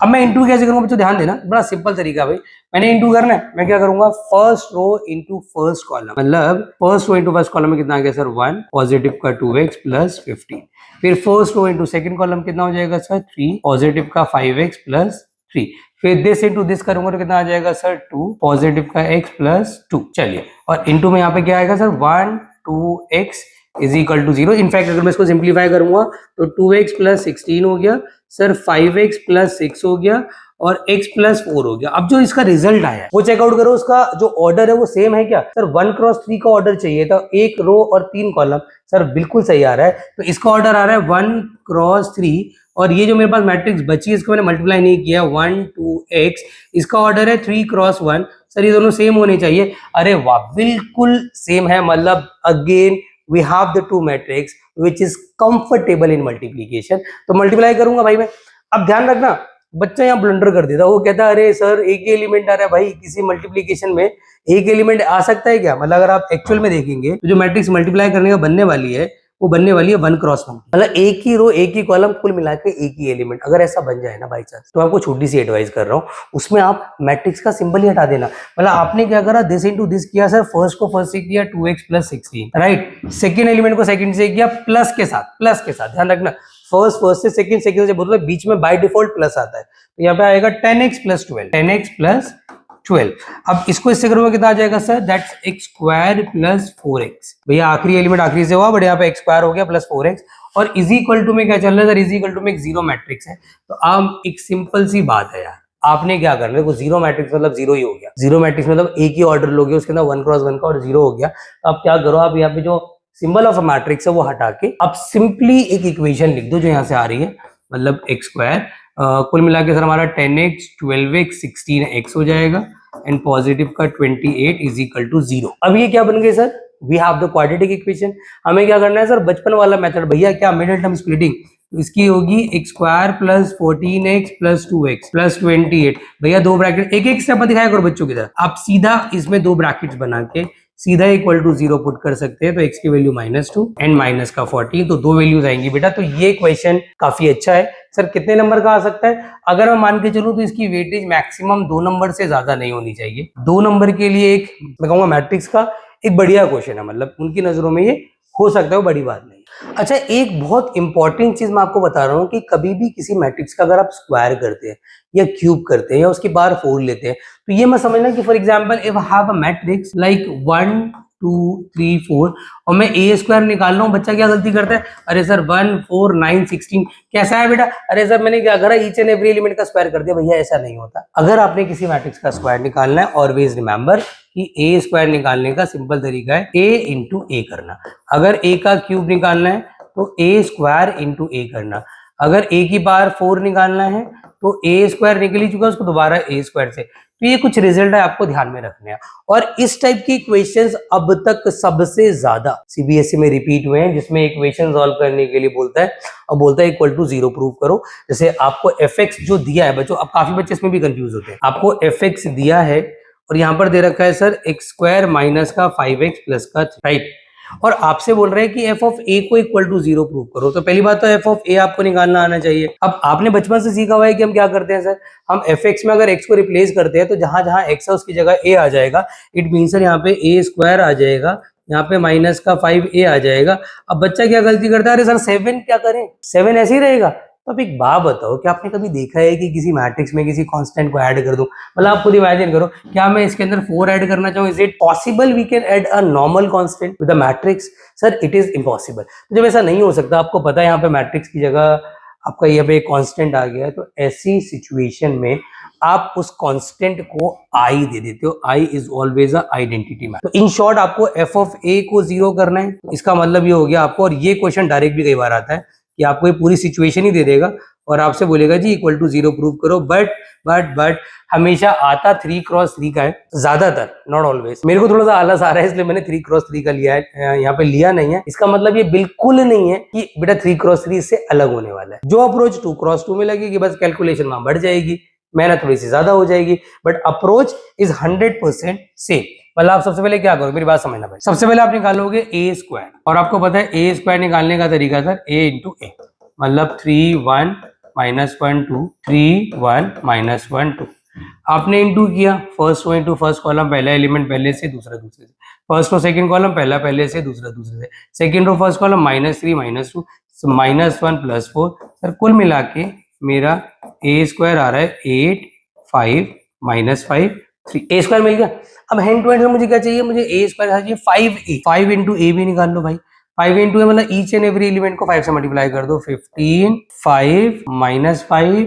अब मैं इंटू कैसे करूंगा बच्चों, ध्यान देना, बड़ा सिंपल तरीका भाई। मैंने इंटू करना है, मैं क्या करूंगा first row into first column, मतलब first row into first column में कितना आ गया सर 1, पॉजिटिव का 2x प्लस 15। फिर first row into second column कितना हो जाएगा सर 3, पॉजिटिव का 5x प्लस 3। फिर दिस इंटू दिस करूंगा तो कितना आ जाएगा सर 2, पॉजिटिव का x प्लस 2। चलिए और इंटू में यहाँ पे क्या आएगा sir 1 2x is equal to 0। In fact अगर मैं इसको सिंप्लीफाई करूंगा तो 2x प्लस 16 हो गया सर, 5x प्लस 6 हो गया और x प्लस 4 हो गया। अब जो इसका रिजल्ट आया वो चेकआउट करो, उसका जो ऑर्डर है वो सेम है क्या सर? 1 क्रॉस 3 का ऑर्डर चाहिए था, एक रो और 3 कॉलम, सर बिल्कुल सही आ रहा है। तो इसका ऑर्डर आ रहा है 1 क्रॉस 3 और ये जो मेरे पास मैट्रिक्स बची है इसको मैंने मल्टीप्लाई नहीं किया 1 2x, इसका ऑर्डर है 3 क्रॉस 1। सर ये दोनों सेम होने चाहिए। अरे वाह, बिल्कुल सेम है, मतलब again we have the two matrix which is comfortable in multiplication. तो मल्टीप्लाई करूंगा भाई मैं। अब ध्यान रखना, बच्चा यहाँ ब्लंडर कर देता, वो कहता है अरे सर एक ही एलिमेंट आ रहा है। भाई किसी मल्टीप्लीकेशन में एक एलिमेंट आ सकता है क्या? मतलब अगर आप एक्चुअल में देखेंगे तो जो मैट्रिक्स मल्टीप्लाई करने का बनने वाली है वो बनने वाली है 1 क्रॉस 1, मतलब एक ही रो एक ही कॉलम कुल मिला के एक ही एलिमेंट। अगर ऐसा बन जाए ना बाई चांस, तो आपको छोटी सी एडवाइस कर रहा हूँ, उसमें आप मैट्रिक्स का सिंबल ही हटा देना। मतलब आपने क्या करा, दिस इनटू दिस किया सर, फर्स्ट को फर्स्ट से किया 2x + 16, राइट। सेकेंड एलिमेंट को सेकेंड से किया प्लस के साथ, ध्यान रखना फर्स्ट से सेकेंड से बोलते बीच में बाय डिफॉल्ट प्लस आता है, तो यहाँ पे आएगा 10x + 12। अब इसको इससे करोगे कितना आ जाएगा सर, दैट्स x² + 4x। भैया आखिरी एलिमेंट आखिरी से हुआ, बट यहाँ पे x² हो गया प्लस 4x, और इज इक्वल टू में क्या चल रहा है सर, इज इक्वल टू में एक जीरो मैट्रिक्स है। तो अब एक सिंपल सी बात है यार, आपने क्या करना है, जीरो मैट्रिक्स मतलब जीरो ही हो गया, जीरो मैट्रिक्स मतलब एक ही ऑर्डर लोगे, उसके अंदर 1 क्रॉस 1 का और जीरो हो गया। तो आप क्या करो, आप यहाँ पे जो सिंबल ऑफ अ मैट्रिक्स है वो हटा के आप सिंपली एक इक्वेशन लिख दो जो यहाँ से आ रही है, मतलब x², कुल मिला के सर हमारा 10x 12x 16x हो जाएगा, एंड पॉजिटिव का 28 इज इक्वल टू 0। अब ये क्या बन गए sir, we have the quadratic equation. हमें क्या करना है सर, बचपन वाला मेथड, भैया क्या मिडिल टर्म स्प्लिटिंग, इसकी होगी x² + 14x + 2x + 28। भैया दो ब्रैकेट, एक एक स्टेप दिखाया करो बच्चों की तरह, आप सीधा इसमें दो ब्रैकेट्स बना के सीधा इक्वल टू 0 पुट कर सकते हैं। तो x की वैल्यू -2 एंड माइनस का 14, तो दो वैल्यूज आएंगी बेटा। तो ये क्वेश्चन काफी अच्छा है सर। कितने नंबर का आ सकता है? अगर मैं मान के चलूं तो इसकी वेटेज मैक्सिमम 2 नंबर से ज्यादा नहीं होनी चाहिए। 2 नंबर के लिए एक, मैं कहूंगा मैट्रिक्स का एक बढ़िया क्वेश्चन है, मतलब उनकी नजरों में ये हो सकता है, बड़ी बात नहीं। अच्छा, एक बहुत इंपॉर्टेंट चीज मैं आपको बता रहा हूँ कि कभी भी किसी मैट्रिक्स का अगर आप स्क्वायर करते हैं या क्यूब करते हैं या उसकी बार 4 लेते हैं, तो ये मैं समझना कि for example if I have a matrix like 1 2 3 4 और मैं a² निकाल रहा हूँ, बच्चा क्या गलती करता है, अरे सर 1 4 9 16 कैसा है बेटा, अरे सर मैंने क्या करा, ईच एंड एवरी एलिमेंट का स्क्वायर कर दिया। भैया ऐसा नहीं होता। अगर आपने किसी मैट्रिक्स का स्क्वायर निकालना है, ऑलवेज रिमेंबर कि a² निकालने का सिंपल तरीका है a इंटू ए करना। अगर a का क्यूब निकालना है तो a² इंटू ए करना। अगर a की पावर 4 निकालना है तो a² निकल ही चुका, उसको दोबारा a² से। तो ये कुछ रिजल्ट है, आपको ध्यान में रखने हैं। और इस टाइप की इक्वेशंस अब तक सबसे ज्यादा सीबीएसई में रिपीट हुए हैं, जिसमें इक्वेशन सॉल्व करने के लिए बोलता है और बोलता है इक्वल टू 0 प्रूव करो। जैसे आपको fx जो दिया है बच्चों, अब काफी बच्चे इसमें भी कंफ्यूज होते हैं, आपको fx दिया है और यहाँ पर दे रखा है सर x² माइनस का 5x प्लस का 3, राइट। और आपसे बोल रहे हैं कि f ऑफ a को इक्वल टू 0 प्रूव करो। तो पहली बात तो f ऑफ a आपको निकालना आना चाहिए। अब आपने बचपन से सीखा हुआ है कि हम क्या करते हैं सर, हम fx में अगर x को रिप्लेस करते हैं तो जहां जहां x है उसकी जगह a आ जाएगा। इट मीन सर यहाँ पे a² आ जाएगा, यहाँ पे माइनस का 5a आ जाएगा। अब बच्चा क्या गलती करता है, अरे सर 7 क्या करें, 7 ऐसे ही रहेगा। तो अब एक बात बताओ, क्या आपने कभी देखा है कि किसी मैट्रिक्स में किसी कांस्टेंट को ऐड कर दूं? मतलब आप खुद इमेजिन करो, क्या मैं इसके अंदर 4 ऐड करना चाहूँ, is it possible we can add a normal constant with a matrix? Sir it is impossible. जब ऐसा नहीं हो सकता, आपको पता है यहाँ पे मैट्रिक्स की जगह आपका यहाँ पे कांस्टेंट आ गया है, तो ऐसी सिचुएशन में आप उस कांस्टेंट को आई दे देते हो। I is always a identity matrix. तो इन शॉर्ट आपको f ऑफ a को 0 करना है। इसका मतलब ये हो गया आपको, और ये क्वेश्चन डायरेक्ट भी कई बार आता है कि आपको ये पूरी सिचुएशन ही दे देगा और आपसे बोलेगा जी इक्वल टू 0 प्रूव करो। बट हमेशा आता 3 क्रॉस 3 का है, ज्यादातर, नॉट ऑलवेज। मेरे को थोड़ा सा आलस आ रहा है इसलिए मैंने 3 क्रॉस 3 का लिया है, यहाँ पे लिया नहीं है। इसका मतलब ये बिल्कुल नहीं है कि बेटा 3 क्रॉस 3 इससे अलग होने वाला है। जो अप्रोच 2 क्रॉस 2 में लगेगी, बस कैलकुलेशन वहां बढ़ जाएगी, मेहनत थोड़ी सी ज्यादा हो जाएगी, बट अप्रोच इज 100% सेम। मतलब आप सबसे पहले क्या करो, मेरी बात समझना भाई। सबसे पहले आप निकालोगे a², और आपको पता है a² निकालने का तरीका सर a इंटू ए, मतलब 3 1 -1 2 3 1 -1 2। आपने इंटू किया, first row into first column, पहला एलिमेंट पहले से, दूसरा दूसरे से, फर्स्ट रो सेकंड कॉलम, पहला पहले से, दूसरा दूसरे से, second row first column -3 -2 -1 +4। Sir कुल मिला के मेरा a² आ रहा है 8 5 -5 3, a² मिल गया। अब हैंड टू हैंड में मुझे क्या चाहिए, मुझे a² चाहिए 5a, 5 इंटू ए भी निकाल लो भाई। 5 इंटू ए मतलब ईच एंड एवरी एलिमेंट को 5 से मल्टीप्लाई कर दो, 15 5 -5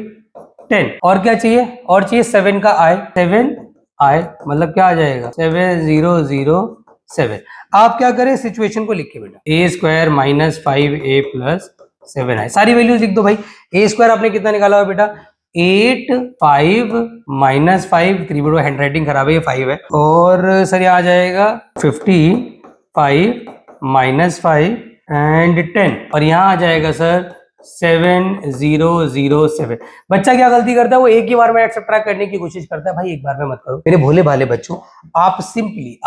10। और क्या चाहिए, और चाहिए 7 का i, 7 i मतलब क्या आ जाएगा 7007। आप क्या करें, सिचुएशन को लिख के बेटा a² -5a + 7i, सारी वैल्यूज लिख दो भाई। a² आपने कितना निकाला हुआ बेटा 8 5 -5 3, बड़ो हैंड राइटिंग खराब है, ये 5 है, और सर ये आ जाएगा 15 5 -5 एंड 10 और यहाँ आ जाएगा सर 7007। बच्चा क्या गलती करता है, वो एक ही बार में सब्ट्रैक्ट करने की कोशिश करता है। भाई एक बार में मत करो मेरे भोले भाले बच्चों, आप सिंपली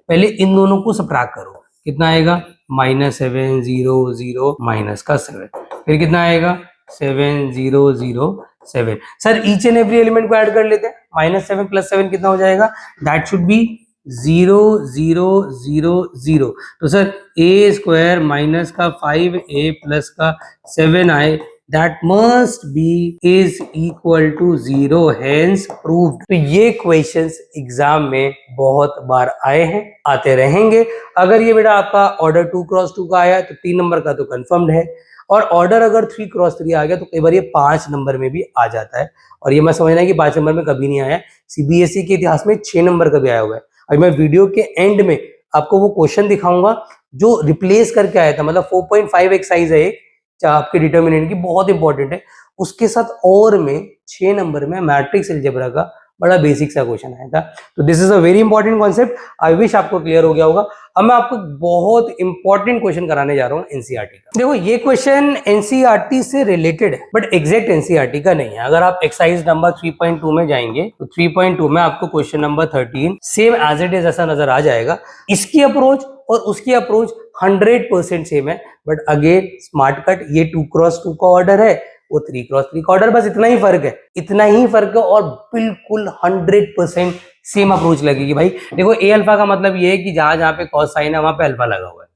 पहले इन दोनों को सब्ट्रैक्ट करो। कितना आएगा -700 माइनस का 7, फिर कितना आएगा 7007। Sir each and every element को ऐड कर लेते हैं। -7 + 7 कितना हो जाएगा, दैट शुड बी 0000। तो सर a² माइनस का 5a प्लस का 7i that must be is equal to 0, hence proved. तो ये क्वेश्चंस एग्जाम में बहुत बार आए हैं, आते रहेंगे। अगर ये बेटा आपका ऑर्डर 2x2 का आया तो 3 नंबर का तो कंफर्म्ड है, और ऑर्डर अगर 3x3 आ गया तो कई बार ये 5 नंबर में भी आ जाता है। और ये मैं समझना है कि 5 नंबर में कभी नहीं आया, सीबीएसई के इतिहास में 6 नंबर का भी आया हुआ है। अभी मैं वीडियो के एंड में आपको वो क्वेश्चन दिखाऊंगा जो रिप्लेस करके आया था, मतलब 4.5 एक्सरसाइज है आपके डिटर्मिनेंट की, बहुत इंपॉर्टेंट है। उसके साथ और में 6 नंबर में मैट्रिक्स अलजेब्रा का बड़ा बेसिक सा क्वेश्चन आया था। तो this is a very important concept, I wish आपको क्लियर हो गया होगा। अब मैं आपको बहुत इंपॉर्टेंट क्वेश्चन कराने जा रहा हूँ एनसीईआरटी का। देखो ये क्वेश्चन एनसीईआरटी से रिलेटेड है बट एग्जैक्ट एनसीईआरटी का नहीं है। अगर आप एक्सरसाइज नंबर 3.2 में जाएंगे तो 3.2 में आपको question number 13 same as it is ऐसा नजर आ जाएगा। इसकी अप्रोच और उसकी अप्रोच 100% सेम है, बट अगेन स्मार्ट कट, ये 2x2 का ऑर्डर है, वो 3x3 का ऑर्डर, बस इतना ही फर्क है, इतना ही फर्क है, और बिल्कुल 100% सेम अप्रोच लगेगी। भाई देखो ए अल्फा का मतलब ये है कि जहां जहां पे कॉस साइन है वहां पे अल्फा लगा हुआ है,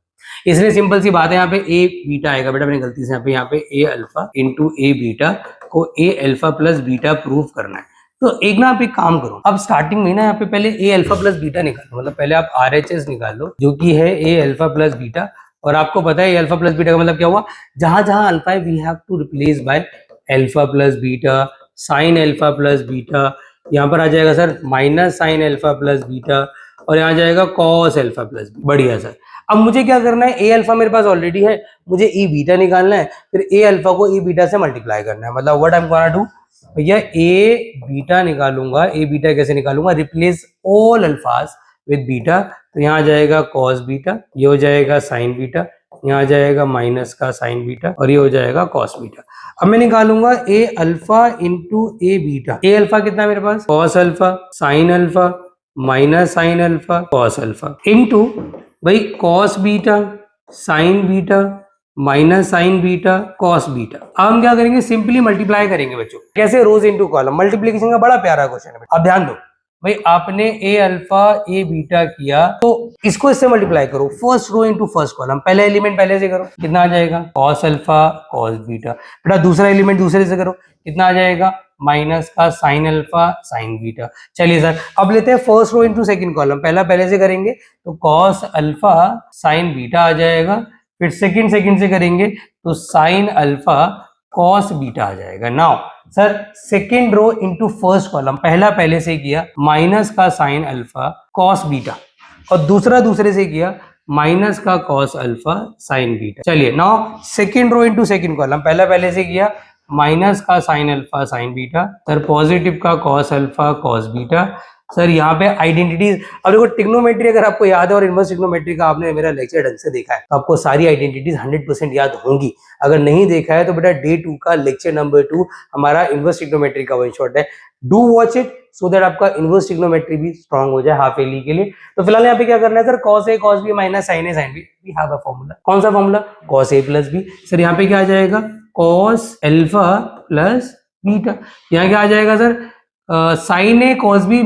इसलिए सिंपल सी बात है यहाँ पे ए बीटा आएगा। बेटा मैंने गलती से यहाँ पे ए अल्फा इंटू ए बीटा को ए अल्फा प्लस बीटा प्रूव करना है। तो एक ना आप एक काम करो, अब स्टार्टिंग में ना यहाँ पे पहले ए अल्फा प्लस बीटा निकालो, मतलब पहले आप RHS निकालो जो कि है ए अल्फा प्लस बीटा। और आपको पता है ए अल्फा प्लस बीटा का मतलब क्या हुआ, जहां जहां अल्फा है we have to replace by alpha plus beta, sine alpha plus beta. यहाँ पर आ जाएगा sir minus sign alpha plus beta, और यहाँ जाएगा कॉस अल्फा प्लस। बढ़िया सर, अब मुझे क्या करना है, ए अल्फा मेरे पास ऑलरेडी है, मुझे ए बीटा निकालना है, फिर ए अल्फा को ए बीटा से मल्टीप्लाई करना है। मतलब what I am gonna do, भैया ए बीटा निकालूंगा। ए बीटा कैसे निकालूंगा, रिप्लेस ऑल अल्फाज विद बीटा। तो यहाँ जाएगा कॉस बीटा, ये हो जाएगा साइन बीटा, यहाँ जाएगा माइनस का साइन बीटा, और ये हो जाएगा कॉस बीटा। अब मैं निकालूंगा A alpha into A beta. A alpha कितना है मेरे पास, cos alpha sin alpha minus sign alpha cos alpha, into भाई cos beta sin beta minus sin beta cos beta. अब हम क्या करेंगे, सिंपली मल्टीप्लाई करेंगे बच्चों। कैसे, रोज इंटू कॉलम, मल्टीप्लिकेशन का बड़ा प्यारा क्वेश्चन है। अब ध्यान दो भाई, आपने ए अल्फा ए बीटा किया तो इसको इससे मल्टीप्लाई करो, first row into first column, पहला एलिमेंट पहले से करो, कितना आ जाएगा कॉस अल्फा कॉस बीटा। बेटा दूसरा एलिमेंट दूसरे से करो, कितना आ जाएगा माइनस का साइन अल्फा साइन बीटा। चलिए सर अब लेते हैं first row into second column, पहला पहले से करेंगे तो कॉस अल्फा साइन बीटा आ जाएगा, फिर सेकंड से करेंगे तो साइन अल्फा कॉस बीटा आ जाएगा। Now sir second row into first column, पहला पहले से किया माइनस का साइन अल्फा कॉस बीटा, और दूसरा दूसरे से किया माइनस का कॉस अल्फा साइन बीटा। चलिए now second row into second column, पहला पहले से किया माइनस का sign alpha sign beta, sir positive का cos alpha cos beta. Sir यहाँ पे आइडेंटिटीज, अब देखो ट्रिग्नोमेट्री अगर आपको याद है और इनवर्स ट्रिग्नोमेट्री का आपने मेरा लेक्चर ढंग से देखा है तो आपको सारी आइडेंटिटीज 100% याद होंगी। अगर नहीं देखा है तो बेटा डे 2 का लेक्चर नंबर 2 हमारा इनवर्स ट्रिग्नोमेट्री का वन शॉट है, do watch it so that आपका इनवर्स ट्रिग्नोमेट्री भी स्ट्रांग हो जाए हाफ ईयरली के लिए। तो फिलहाल यहाँ पे क्या करना है sir, cos A cos B minus sign A sign B, we have a formula. कौन सा formula, cos A plus B. Sir यहाँ पे क्या आ जाएगा कॉस अल्फा प्लस बीटा, यहाँ क्या आ जाएगा sir sin A cos B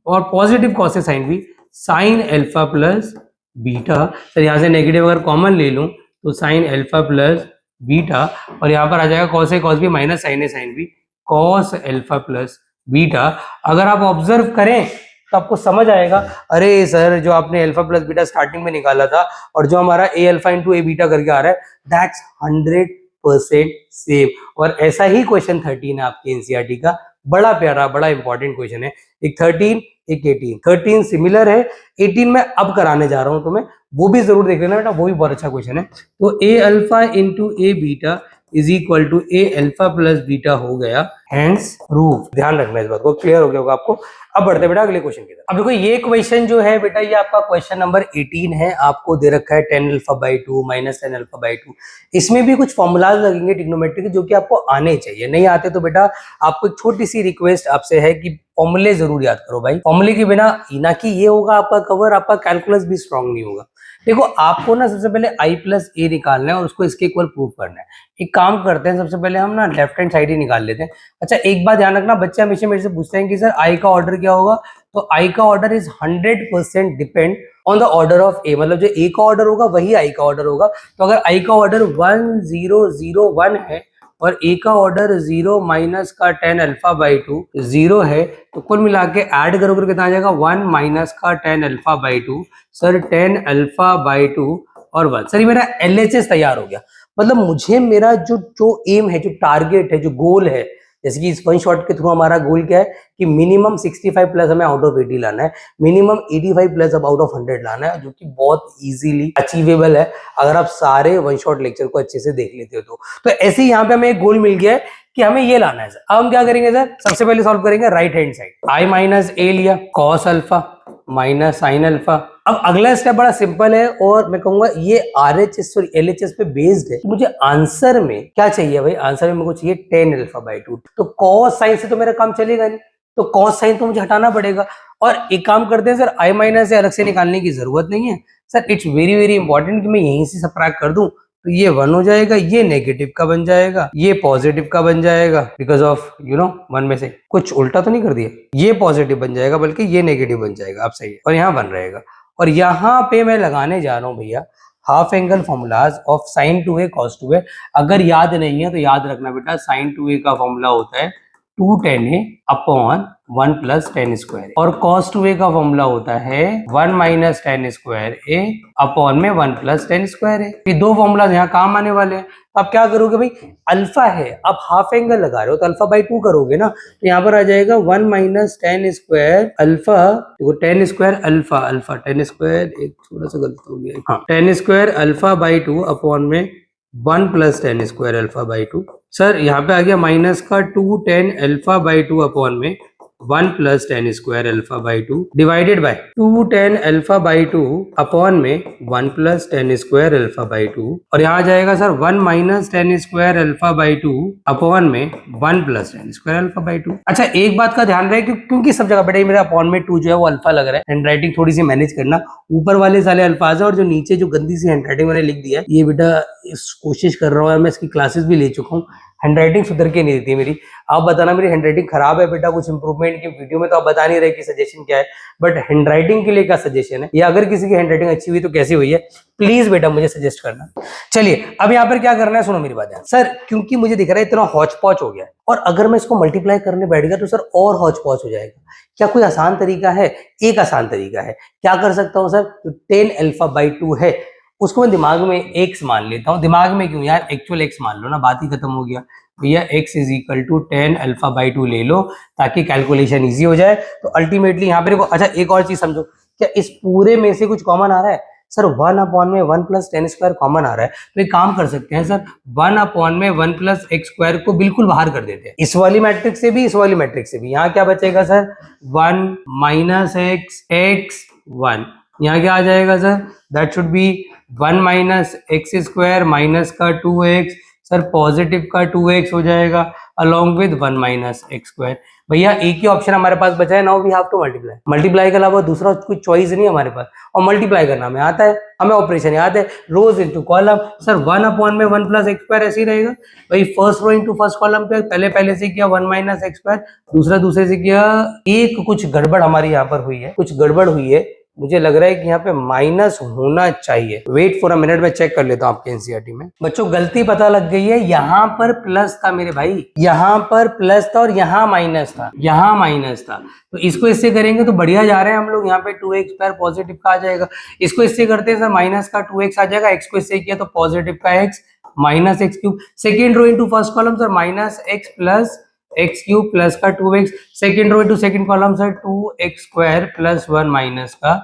और positive cos A sign B, sin alpha plus beta. Sir यहाँ से नेगेटिव अगर कॉमन ले लूं तो साइन अल्फा प्लस बीटा, और यहाँ पर आ जाएगा cos A cos B minus sign A sign B cos alpha plus beta. अगर आप ऑब्जर्व करें तो आपको समझ आएगा, अरे सर जो आपने अल्फा प्लस बीटा स्टार्टिंग में निकाला था और जो हमारा ए अल्फा इंटू ए बीटा करके आ रहा है दैट्स 100% सेम। और ऐसा ही क्वेश्चन 13 है आपके एनसीईआरटी का, बड़ा प्यारा बड़ा इंपॉर्टेंट क्वेश्चन है। एक 13 एक 18, 13 सिमिलर है, 18 में अब कराने जा रहा हूं तुम्हें, वो भी जरूर देख लेना बेटा, वो भी बहुत अच्छा क्वेश्चन है। तो A alpha into A beta, is equal to A alpha plus beta हो गया, हेंस प्रूफ। ध्यान रखना इस बात को, क्लियर हो गया होगा आपको। अब बढ़ते बेटा अगले क्वेश्चन की तरफ। अब देखो ये क्वेश्चन जो है बेटा, ये आपका क्वेश्चन नंबर 18 है। आपको दे रखा है 10 alpha by 2 minus 10 alpha by 2। इसमें भी कुछ फॉर्मूलाज लगेंगे ट्रिग्नोमेट्री के, जो कि आपको आने चाहिए। नहीं आते तो बेटा आपको एक छोटी सी रिक्वेस्ट आपसे है कि फॉर्मूले जरूर याद करो भाई। फॉर्मूले के बिना ना कि ये होगा आपका कवर, आपका कैलकुलस भी स्ट्रांग नहीं होगा। देखो आपको ना सबसे पहले i प्लस ए निकालना है और उसको इसके इक्वल प्रूव करना है। एक काम करते हैं, सबसे पहले हम ना लेफ्ट हैंड साइड ही निकाल लेते हैं। अच्छा एक बात ध्यान रखना, बच्चे हमेशा मेरे से पूछते हैं कि सर i का ऑर्डर क्या होगा, तो i का order is 100% depend on the order of a। मतलब जो a का ऑर्डर होगा वही i का ऑर्डर होगा। तो अगर i का ऑर्डर 1001 है और a का ऑर्डर 0 माइनस का 10 अल्फा बाई 2 0 है, तो कुल मिला के ऐड करोगे कितना आ जाएगा, 1 माइनस का 10 alpha by 2 sir 10 alpha by 2 और 1। सर ये मेरा LHS तैयार हो गया। मतलब मुझे मेरा जो एम है, जो टारगेट है, जो गोल है, जैसे कि इस वन शॉट के थ्रू हमारा गोल क्या है कि मिनिमम 65 प्लस हमें आउट ऑफ 80 लाना है, मिनिमम 85 प्लस अब आउट ऑफ 100 लाना है, जो कि बहुत इजीली अचीवेबल है अगर आप सारे वन शॉट लेक्चर को अच्छे से देख लेते हो तो ऐसे ही यहाँ पे हमें एक गोल मिल गया है कि हमें ये लाना है। सर अब हम क्या करेंगे सर, सबसे पहले सॉल्व करेंगे राइट हैंड साइड। आई माइनस ए लिया, cos alpha minus sine alpha. अब अगला स्टेप बड़ा सिंपल है और मैं कहूंगा ये RHS और LHS पे बेस्ड है। मुझे आंसर में क्या चाहिए भाई, आंसर में मुझे चाहिए 10 अल्फा बाई 2। तो कॉस साइन से तो मेरा काम चलेगा नहीं, तो कॉस साइन तो मुझे हटाना पड़ेगा। और एक काम करते हैं सर, आई माइनस से अलग से निकालने की जरूरत नहीं है sir. It's very very important कि मैं यहीं से सबट्रैक्ट कर दूं, तो ये 1 हो जाएगा, ये नेगेटिव का बन जाएगा, ये पॉजिटिव का बन जाएगा, बिकॉज ऑफ 1 में से कुछ उल्टा तो नहीं कर दिया, ये पॉजिटिव बन जाएगा बल्कि ये नेगेटिव बन जाएगा। अब सही है, और यहाँ 1 रहेगा। और यहाँ पे मैं लगाने जा रहा हूँ भैया half angle formulas of sine 2a cos 2a। अगर याद नहीं है तो याद रखना बेटा, साइन 2a का फॉर्मूला होता है 2 tan a upon 1 plus tan square, और cos 2a का फॉर्मूला होता है 1 minus tan square a upon में 1 प्लस tan स्क्वायर a। ये दो फॉर्मूला यहाँ काम आने वाले हैं। अब क्या करोगे भाई, अल्फा है, अब हाफ एंगल लगा रहे हो तो अल्फा बाई 2 करोगे ना, तो यहाँ पर आ जाएगा 1 माइनस tan स्क्वायर अल्फा, देखो tan square alpha, alpha tan square, एक थोड़ा सा गलत हो गया, हाँ tan square alpha by 2 upon में 1 plus tan square alpha by 2। Sir यहाँ पे आ गया माइनस का 2 tan अल्फा बाई 2 अपॉन में 1 plus tan square alpha by 2 divided by 2 tan alpha by 2 upon में 1 plus tan square alpha by 2, और यहाँ आ जाएगा sir 1 minus tan square alpha by 2 upon में 1 plus tan square alpha by 2। अच्छा एक बात का ध्यान रहे क्योंकि सब जगह बेटा मेरा अपॉन में 2 जो है वो अल्फा लग रहा है, हैंड राइटिंग थोड़ी सी मैनेज करना, ऊपर वाले सारे अल्फाज है और जो नीचे जो गंदी सी हैंड राइटिंग मैंने लिख दिया है, ये बेटा इस कोशिश कर रहा हूँ, मैं इसकी क्लासेस भी ले चुका हूँ, हैंड राइटिंग सुधर के नहीं देती मेरी। आप बताना मेरी हैंड राइटिंग खराब है बेटा, कुछ इंप्रूवमेंट की वीडियो में तो आप बता नहीं रहे कि सजेशन क्या है, बट हैंड राइटिंग के लिए क्या सजेशन है, या अगर किसी की हैंड राइटिंग अच्छी हुई तो कैसी हुई है, प्लीज बेटा मुझे सजेस्ट करना। चलिए अब यहाँ पर क्या करना है, सुनो मेरी बात यार सर, क्योंकि मुझे दिख रहा है इतना हौच पौच हो गया है, और अगर मैं इसको मल्टीप्लाई करने बैठ गया तो सर और हौच पौच हो जाएगा। क्या कोई आसान तरीका है? एक आसान तरीका है, क्या कर सकता हूँ सर, तो 10 अल्फा बाई 2 है उसको मैं दिमाग में x मान लेता हूँ। दिमाग में क्यों यार, एक्चुअल x मान लो ना, बात ही खत्म हो गया भैया। x is equal to 10 alpha by 2 ले लो ताकि कैलकुलेशन इजी हो जाए। तो अल्टीमेटली यहाँ पे देखो, अच्छा एक और चीज समझो, क्या इस पूरे में से कुछ कॉमन आ रहा है सर? 1 अपॉन में 1 प्लस tan स्क्वायर कॉमन आ रहा है, तो एक काम कर सकते हैं सर, 1 अपॉन में 1 प्लस x स्क्वायर को बिल्कुल बाहर कर देते हैं, इस वाली मैट्रिक्स से भी इस वाली मैट्रिक्स से भी। यहाँ क्या बचेगा सर, 1 माइनस x 1, यहाँ क्या आ जाएगा sir, that should be 1 minus x square minus का 2x, सर पॉजिटिव का 2x हो जाएगा along with 1 minus x square. भैया एक ही ऑप्शन हमारे पास बचा है, now we have to multiply. Multiply के अलावा दूसरा कोई चॉइस नहीं है हमारे पास, और मल्टीप्लाई करना हमें आता है, हमें ऑपरेशन याद है, rows into column. Sir 1 upon में 1 प्लस एक्स स्क्वायर ऐसे ही रहेगा भाई, first row into first column पे पहले से किया 1 माइनस एक्स स्क्वायर, दूसरे से किया। एक कुछ गड़बड़ हमारी यहाँ पर हुई है, कुछ गड़बड़ हुई है, मुझे लग रहा है कि यहाँ पे माइनस होना चाहिए। वेट फॉर अ मिनट, में चेक कर लेता हूँ आपके एनसीईआरटी में। बच्चों गलती पता लग गई है, यहाँ पर प्लस था मेरे भाई, यहाँ पर प्लस था और यहाँ माइनस था, यहाँ माइनस था। तो इसको इससे करेंगे तो बढ़िया जा रहे हैं हम लोग, यहाँ पे 2x स्क्वायर पॉजिटिव का आ जाएगा। इसको इससे करते हैं सर, माइनस का 2x आ जाएगा, x को इससे किया तो पॉजिटिव का x minus x cube. Second row into first column sir, minus x plus x cube plus का 2x, second row into second column sir 2x square plus 1 minus का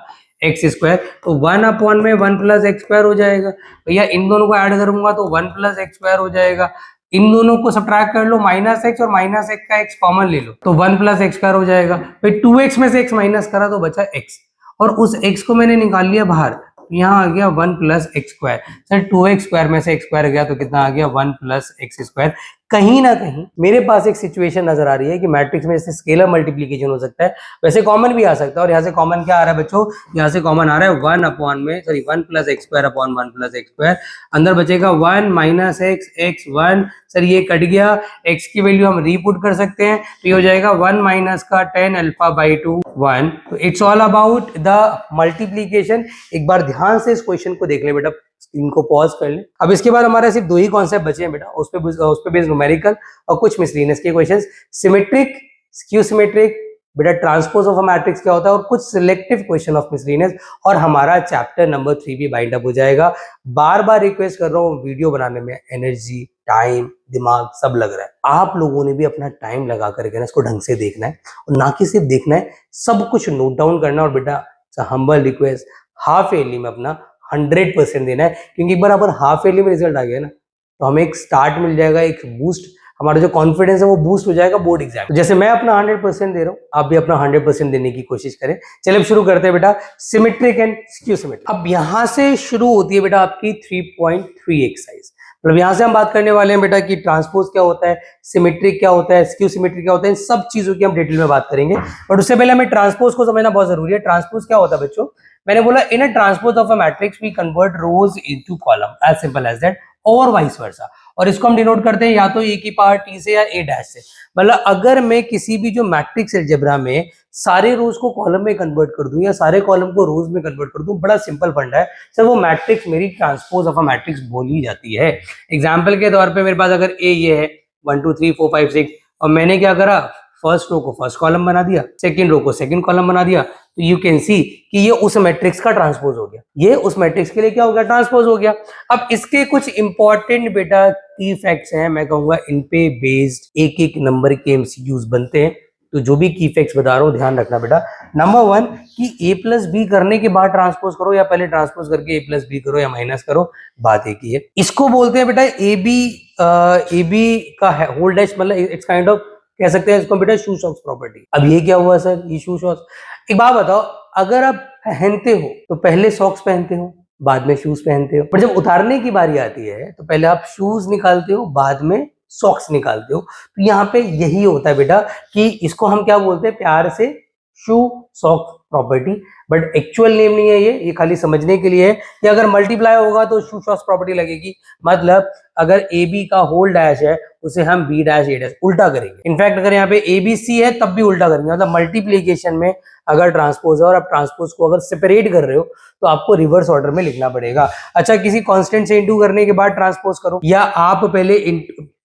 x square. तो 1 upon में 1 plus x square हो जाएगा भैया, इन दोनों को add करूंगा तो 1 प्लस एक्स स्क्वायर हो जाएगा, इन दोनों को सब्ट्रैक्ट कर लो, माइनस एक्स और माइनस एक्स का एक्स कॉमन ले लो तो 1 प्लस एक्स स्क्वायर हो जाएगा। फिर 2x में से x माइनस करा तो बचा x, और उस x को मैंने निकाल लिया बाहर, यहाँ आ गया 1 plus x square. Sir 2x square में से x स्क्वायर गया तो कितना आ गया 1 प्लस एक्स स्क्वायर। कहीं ना कहीं मेरे पास एक सिचुएशन नजर आ रही है कि मैट्रिक्स में से स्केलर मल्टीप्लीकेशन हो सकता है, वैसे कॉमन भी आ सकता है। और यहाँ से कॉमन क्या आ रहा है बच्चों, यहाँ से कॉमन आ रहा है 1 plus x square upon 1 plus x square. अंदर बचेगा 1 माइनस एक्स, एक्स 1। सर ये कट गया, x की वैल्यू हम रीपुट कर सकते हैं तो ये हो जाएगा 1 माइनस का 10 अल्फा बाई 2 1। तो it's all about the multiplication. एक बार ध्यान से इस क्वेश्चन को देख ले बेटा, इनको पॉज कर ले। अब इसके बाद हमारे सिर्फ दो ही कॉन्सेप्ट बचे हैं बेटा, उस पे बेस्ड न्यूमेरिकल और कुछ मिसलिनियस के क्वेश्चंस। सिमेट्रिक, स्क्यू सिमेट्रिक, बेटा ट्रांसपोज ऑफ अ मैट्रिक्स क्या होता है, और कुछ सिलेक्टिव क्वेश्चन ऑफ मिसलिनियस, और हमारा चैप्टर नंबर 3 भी बाइंड अप हो जाएगा। बार बार रिक्वेस्ट कर रहा हूँ, वीडियो बनाने में एनर्जी, टाइम, दिमाग सब लग रहा है। आप लोगों ने भी अपना टाइम लगा करके ना इसको ढंग से देखना है, और ना कि सिर्फ देखना है, सब कुछ नोट डाउन करना। और बेटा हम्बल रिक्वेस्ट, हाफ ईयरली में अपना 100% देना है, क्योंकि एक बार अगर हाफ ईयरली में रिजल्ट आ गया ना तो हमें एक स्टार्ट मिल जाएगा, एक बूस्ट, हमारा जो कॉन्फिडेंस है वो बूस्ट हो जाएगा बोर्ड एग्जाम। तो जैसे मैं अपना 100% दे रहा हूँ, आप भी अपना 100% देने की कोशिश करें। चलिए अब शुरू करते हैं बेटा, सिमेट्रिक एंड स्क्यू सिमेट्रिक। अब यहाँ से शुरू होती है बेटा आपकी 3.3 एक्सरसाइज। मतलब यहाँ से हम बात करने वाले हैं बेटा कि ट्रांसपोज क्या होता है, सिमेट्रिक क्या होता है, स्क्यू सिमेट्रिक क्या होता है, इन सब चीजों की हम डिटेल में बात करेंगे। बट उससे पहले हमें ट्रांसपोज को समझना बहुत जरूरी है। ट्रांसपोज क्या होता है बच्चों, मैंने बोला in a transpose of a matrix we convert rows into column, as simple as that, और वाइस वर्सा। और इसको हम डिनोट करते हैं या तो ए की पावर टी से या ए डैश से। मतलब अगर मैं किसी भी जो मैट्रिक्स अलजेब्रा में सारे रोज को कॉलम में कन्वर्ट कर दूं या सारे कॉलम को रोज में कन्वर्ट कर दूं, बड़ा सिंपल फंडा है सर, वो मैट्रिक्स मेरी ट्रांसपोज ऑफ अ मैट्रिक्स बोली जाती है। एग्जाम्पल के तौर पे मेरे पास अगर ए ये है 1 2 3 4 5 6, और मैंने क्या करा, फर्स्ट रो को फर्स्ट कॉलम बना दिया, सेकंड रो को सेकंड कॉलम बना दिया, तो यू कैन सी कि ये उस मैट्रिक्स का ट्रांसपोज हो गया, ये उस मैट्रिक्स के लिए क्या हो गया, ट्रांसपोज हो गया। अब इसके कुछ इंपॉर्टेंट बेटा की फैक्ट्स हैं, मैं कहूंगा इन पे बेस्ड एक एक नंबर के एमसीक्यूज बनते हैं। तो जो भी की फैक्ट्स बता रहा हूँ ध्यान रखना बेटा। नंबर 1 कि ए प्लस बी करने के बाद ट्रांसपोज करो, या पहले ट्रांसपोज करके ए प्लस बी करो या माइनस करो, बात एक ही है। इसको बोलते हैं बेटा ए बी का होल डैश, मतलब इट्स काइंड ऑफ कह सकते हैं इसको बेटा शू सॉक्स प्रॉपर्टी। अब ये क्या हुआ सर, ये शू सॉक्स। एक बात बताओ, अगर आप पहनते हो तो पहले सॉक्स पहनते हो बाद में शूज पहनते हो, पर जब उतारने की बारी आती है तो पहले आप शूज निकालते हो बाद में सॉक्स निकालते हो। तो यहाँ पे यही होता है बेटा कि इसको हम क्या बोलते हैं प्यार से, shoe socks property. But actual name नहीं है ये खाली समझने के लिए है कि अगर मल्टीप्लाई होगा तो शू सॉक्स प्रॉपर्टी लगेगी। मतलब अगर ए बी का होल डैश है उसे हम बी डैश ए डैश उल्टा करेंगे। इनफैक्ट अगर यहाँ पे ए बी सी है तब भी उल्टा करेंगे। मतलब मल्टीप्लीकेशन में अगर ट्रांसपोज है और आप ट्रांसपोज को अगर सेपरेट कर रहे हो तो आपको रिवर्स ऑर्डर में लिखना पड़ेगा। अच्छा, किसी कांस्टेंट से इंटू करने के बाद ट्रांसपोज करो, या आप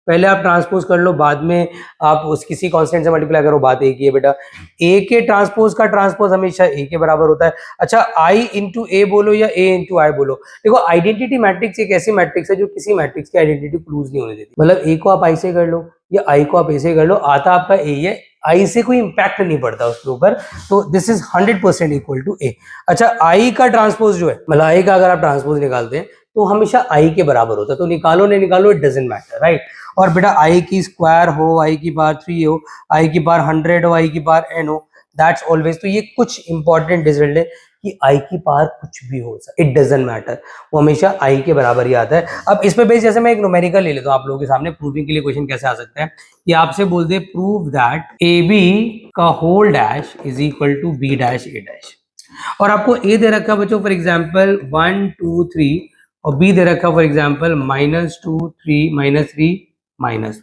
पहले आप ट्रांसपोज कर लो बाद में आप उस किसी कांस्टेंट से मल्टीप्लाई करो, बात एक ही है बेटा। ए के ट्रांसपोज का ट्रांसपोज हमेशा ए के बराबर होता है। अच्छा, आई इंटू ए बोलो या ए इंटू आई बोलो, देखो आइडेंटिटी मैट्रिक्स एक ऐसी मैट्रिक्स है जो किसी मैट्रिक्स की आइडेंटिटी को लूज नहीं होने देती। मतलब ए को आप आई से कर लो या आई को आप ए से कर लो, आता आपका ए है, आई से कोई इंपैक्ट नहीं पड़ता उसके ऊपर, तो दिस इज 100% इक्वल टू ए। अच्छा, आई का ट्रांसपोज जो है, मतलब आई का अगर आप ट्रांसपोज निकालते हैं तो हमेशा आई के बराबर होता है, तो निकालो नहीं निकालो इट डजंट मैटर, राइट। और बेटा आई की स्क्वायर हो, आई की पावर 3 हो, आई की पावर 100 हो, आई की पावर n हो, दैट्स ऑलवेज। तो ये कुछ इंपॉर्टेंट रिजल्ट है कि आई की पावर कुछ भी हो सकता, इट डजंट मैटर, वो हमेशा आई के बराबर ही आता है। अब इस पे बेस जैसे मैं एक न्यूमेरिकल ले लेता हूँ आप लोगों के सामने, प्रूविंग के लिए क्वेश्चन कैसे आ सकता है कि आपसे बोल दे प्रूव दैट ए बी का whole dash is equal to B dash A dash, और आपको ए दे रखा बच्चों फॉर एग्जाम्पल 1 2 3, और बी दे रखा फॉर एग्जाम्पल -2 3 -3 -1।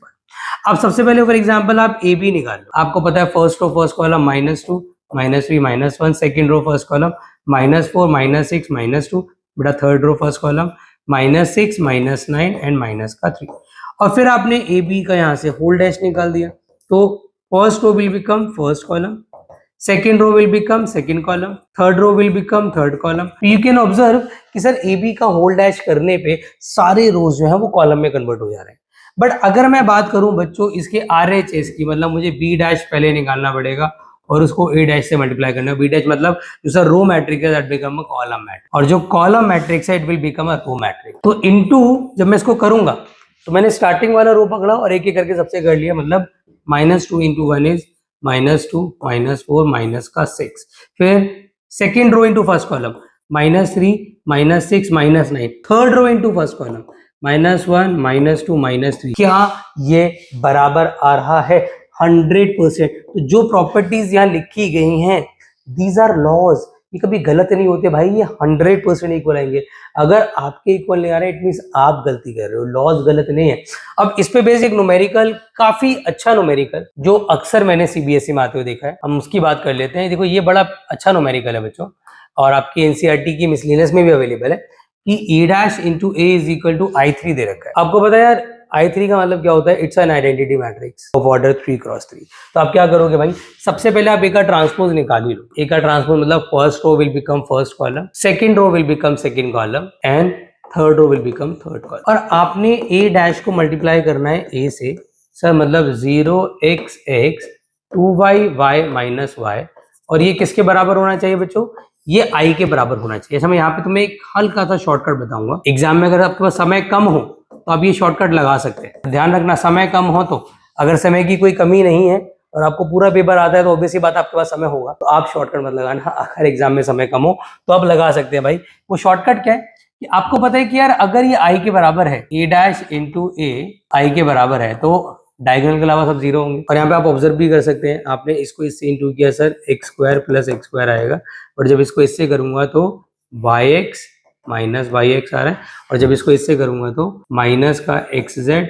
अब सबसे पहले फॉर एग्जाम्पल आप ए बी निकाल लो, आपको पता है first row first column -2 -3 -1, second row first column -4 -6 -2, बेटा third row first column -6 -9 and minus का 3, और फिर आपने ए बी का यहाँ से होल डैश निकाल दिया, तो first row will become first column, second row will become second column, third row will become third column. You can observe कि सर ए बी का होल डैश करने पे सारे रोज जो है वो कॉलम में कन्वर्ट हो जा रहे हैं। बट अगर मैं बात करूं बच्चों इसके RHS की, मतलब मुझे बी डैश पहले निकालना पड़ेगा और उसको ए डैश से मल्टीप्लाई करना है। बी डैश मतलब जो सर रो मैट्रिक्स है that become a column matrix, और जो कॉलम मैट्रिक्स है it will become a row matrix. तो इनटू जब मैं इसको करूंगा तो मैंने स्टार्टिंग वाला रो पकड़ा और एक एक करके सबसे कर लिया, मतलब -2 इंटू 1 इज -2 -4 माइनस का 6, फिर second row into first column -3 -6 -9, third row into first column -1 -2 -3। क्या ये बराबर आ रहा है? 100%। तो जो प्रॉपर्टीज यहाँ लिखी गई हैं, दीज आर लॉज, ये कभी गलत नहीं होते भाई, ये 100% इक्वल आएंगे। अगर आपके इक्वल नहीं आ रहे, इट मींस आप गलती कर रहे हो, लॉज गलत नहीं है। अब इस पे बेस एक न्यूमेरिकल, काफी अच्छा न्यूमेरिकल, जो अक्सर मैंने सीबीएसई में आते हुए देखा है, हम उसकी बात कर लेते हैं। देखो ये बड़ा अच्छा न्यूमेरिकल है बच्चों, और आपकी एनसीईआरटी की मिसलेनियस में भी अवेलेबल है कि A dash into A is equal to I3 दे रखा है। आपको पता है यार I3 का मतलब क्या होता है? It's an identity matrix of order 3x3। तो आप क्या करोगे भाई, सबसे पहले आप ए का ट्रांसपोज निकाल ही लो। ए का ट्रांसपोज मतलब first row will become first column, second row will become second column and third row will become third column. और आपने ए डैश को मल्टीप्लाई करना है ए से, सर मतलब 0x(x) 2y y minus y, और ये किसके बराबर होना चाहिए बच्चों? ये I के बराबर होना चाहिए। अच्छा, मैं यहाँ पे तुम्हें एक हल्का सा शॉर्टकट बताऊंगा। एग्जाम में अगर आपके पास समय कम हो तो आप ये शॉर्टकट लगा सकते हैं। ध्यान रखना, समय कम हो तो, अगर समय की कोई कमी नहीं है और आपको पूरा पेपर आता है तो ऑब्वियसली बात आपके पास समय होगा, तो आप शॉर्टकट मत लगाना। अगर एग्जाम में समय कम हो तो आप लगा सकते हैं भाई। वो शॉर्टकट क्या है कि आपको पता है कि यार अगर ये I के बराबर है, ए डैश इंटू ए I के बराबर है, तो डायगोनल के अलावा सब जीरो होंगे। और यहाँ पे आप ऑब्जर्व भी कर सकते हैं, आपने इसको इससे इंटू किया सर, x² प्लस x² आएगा, और जब इसको इससे करूंगा तो yx माइनस yx आ रहा है, और जब इसको इससे करूंगा तो माइनस का xz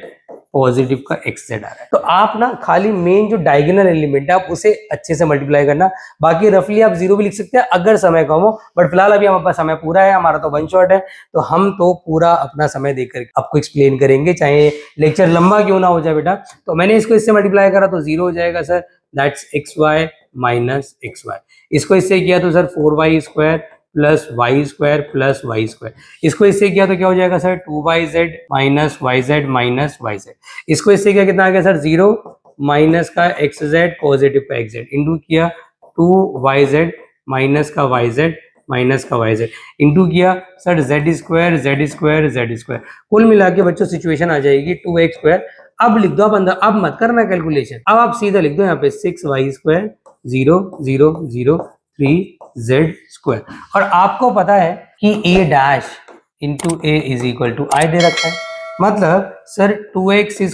पॉजिटिव का xz आ रहा है। तो आप ना खाली मेन जो डायगोनल एलिमेंट है आप उसे अच्छे से मल्टीप्लाई करना, बाकी रफली आप जीरो भी लिख सकते हैं अगर समय कम हो। बट फिलहाल अभी हमारे पास समय पूरा है, हमारा तो वन शॉट है, तो हम तो पूरा अपना समय देकर आपको एक्सप्लेन करेंगे, चाहे लेक्चर लंबा क्यों ना हो जाए बेटा। तो मैंने इसको इससे मल्टीप्लाई करा तो जीरो हो जाएगा sir, that's xy minus xy। इसको इससे किया तो sir 4y² plus y² plus y²। इसको इससे किया तो क्या हो जाएगा sir, 2yz minus yz minus yz। इसको इससे किया कितना आ गया सर, 0 माइनस का xz पॉजिटिव का xz, इंटू किया 2yz माइनस का yz माइनस का yz, इंटू किया सर z²। कुल मिला के बच्चों सिचुएशन आ जाएगी 2x²। अब लिख दो आप अंदर, अब मत करना कैलकुलेशन, अब आप सीधा लिख दो यहाँ पे 6y² 0 0 0 3z²। और आपको पता है कि a dash into A is equal to I दे रखा है, मतलब sir 2x²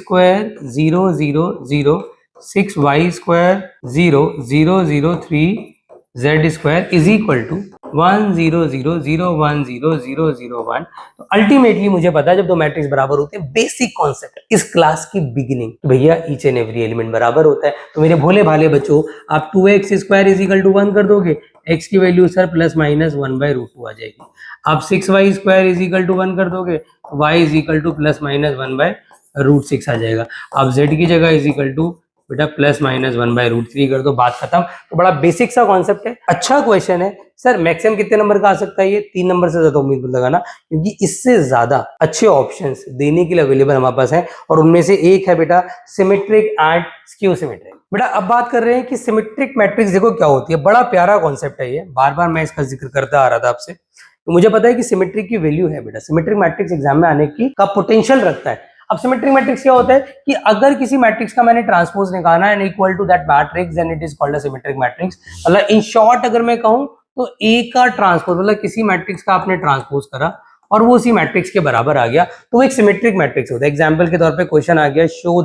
0 0 0 6y² 0 0 0 3z² is equal to 1 0 0 0 1 0 0 0 1। तो अल्टीमेटली मुझे पता है जब दो मैट्रिक्स बराबर होते हैं, बेसिक कॉन्सेप्ट इस क्लास की बिगिनिंग, तो भैया ईच एंड एवरी एलिमेंट बराबर होता है। तो मेरे भोले भाले बच्चों, आप 2x² इज इक्वल टू 1 कर दोगे, x की वैल्यू सर प्लस माइनस 1/√2 आ जाएगी। आप 6y² इज इक्वल टू 1 कर दोगे, y is equal two plus minus 1/√6 आ जाएगा। आप z की जगह इज इक्वल टू बेटा प्लस माइनस 1/√3 कर दो, बात खत्म। तो बड़ा बेसिक सा कॉन्सेप्ट है, अच्छा क्वेश्चन है। सर मैक्सिमम कितने नंबर का आ सकता है? ये 3 नंबर से ज्यादा उम्मीद लगाना, क्योंकि इससे ज्यादा अच्छे ऑप्शंस देने के लिए अवेलेबल हमारे पास है, और उनमें से एक है बेटा सिमेट्रिक एंड स्क्यू सिमेट्रिक। बेटा अब बात कर रहे हैं कि सिमेट्रिक मैट्रिक्स देखो क्या होती है, बड़ा प्यारा कॉन्सेप्ट है ये, बार बार मैं इसका जिक्र करता आ रहा था आपसे। तो मुझे पता है कि सिमेट्रिक की वैल्यू है बेटा, सिमेट्रिक मैट्रिक्स एग्जाम में आने की का पोटेंशियल रखता है। अब सिमेट्रिक मैट्रिक्स क्या होता है कि अगर किसी मैट्रिक्स का मैंने ट्रांसपोज निकालना है equal to that matrix, then it is called a symmetric matrix. मतलब इन शॉर्ट अगर मैं कहूं तो ए का ट्रांसपोज, मतलब किसी मैट्रिक्स का आपने ट्रांसपोज करा और वो उसी मैट्रिक्स के बराबर आ गया, तो वो एक सिमेट्रिक मैट्रिक्स होता है। एग्जांपल के तौर पे क्वेश्चन आ गया, शो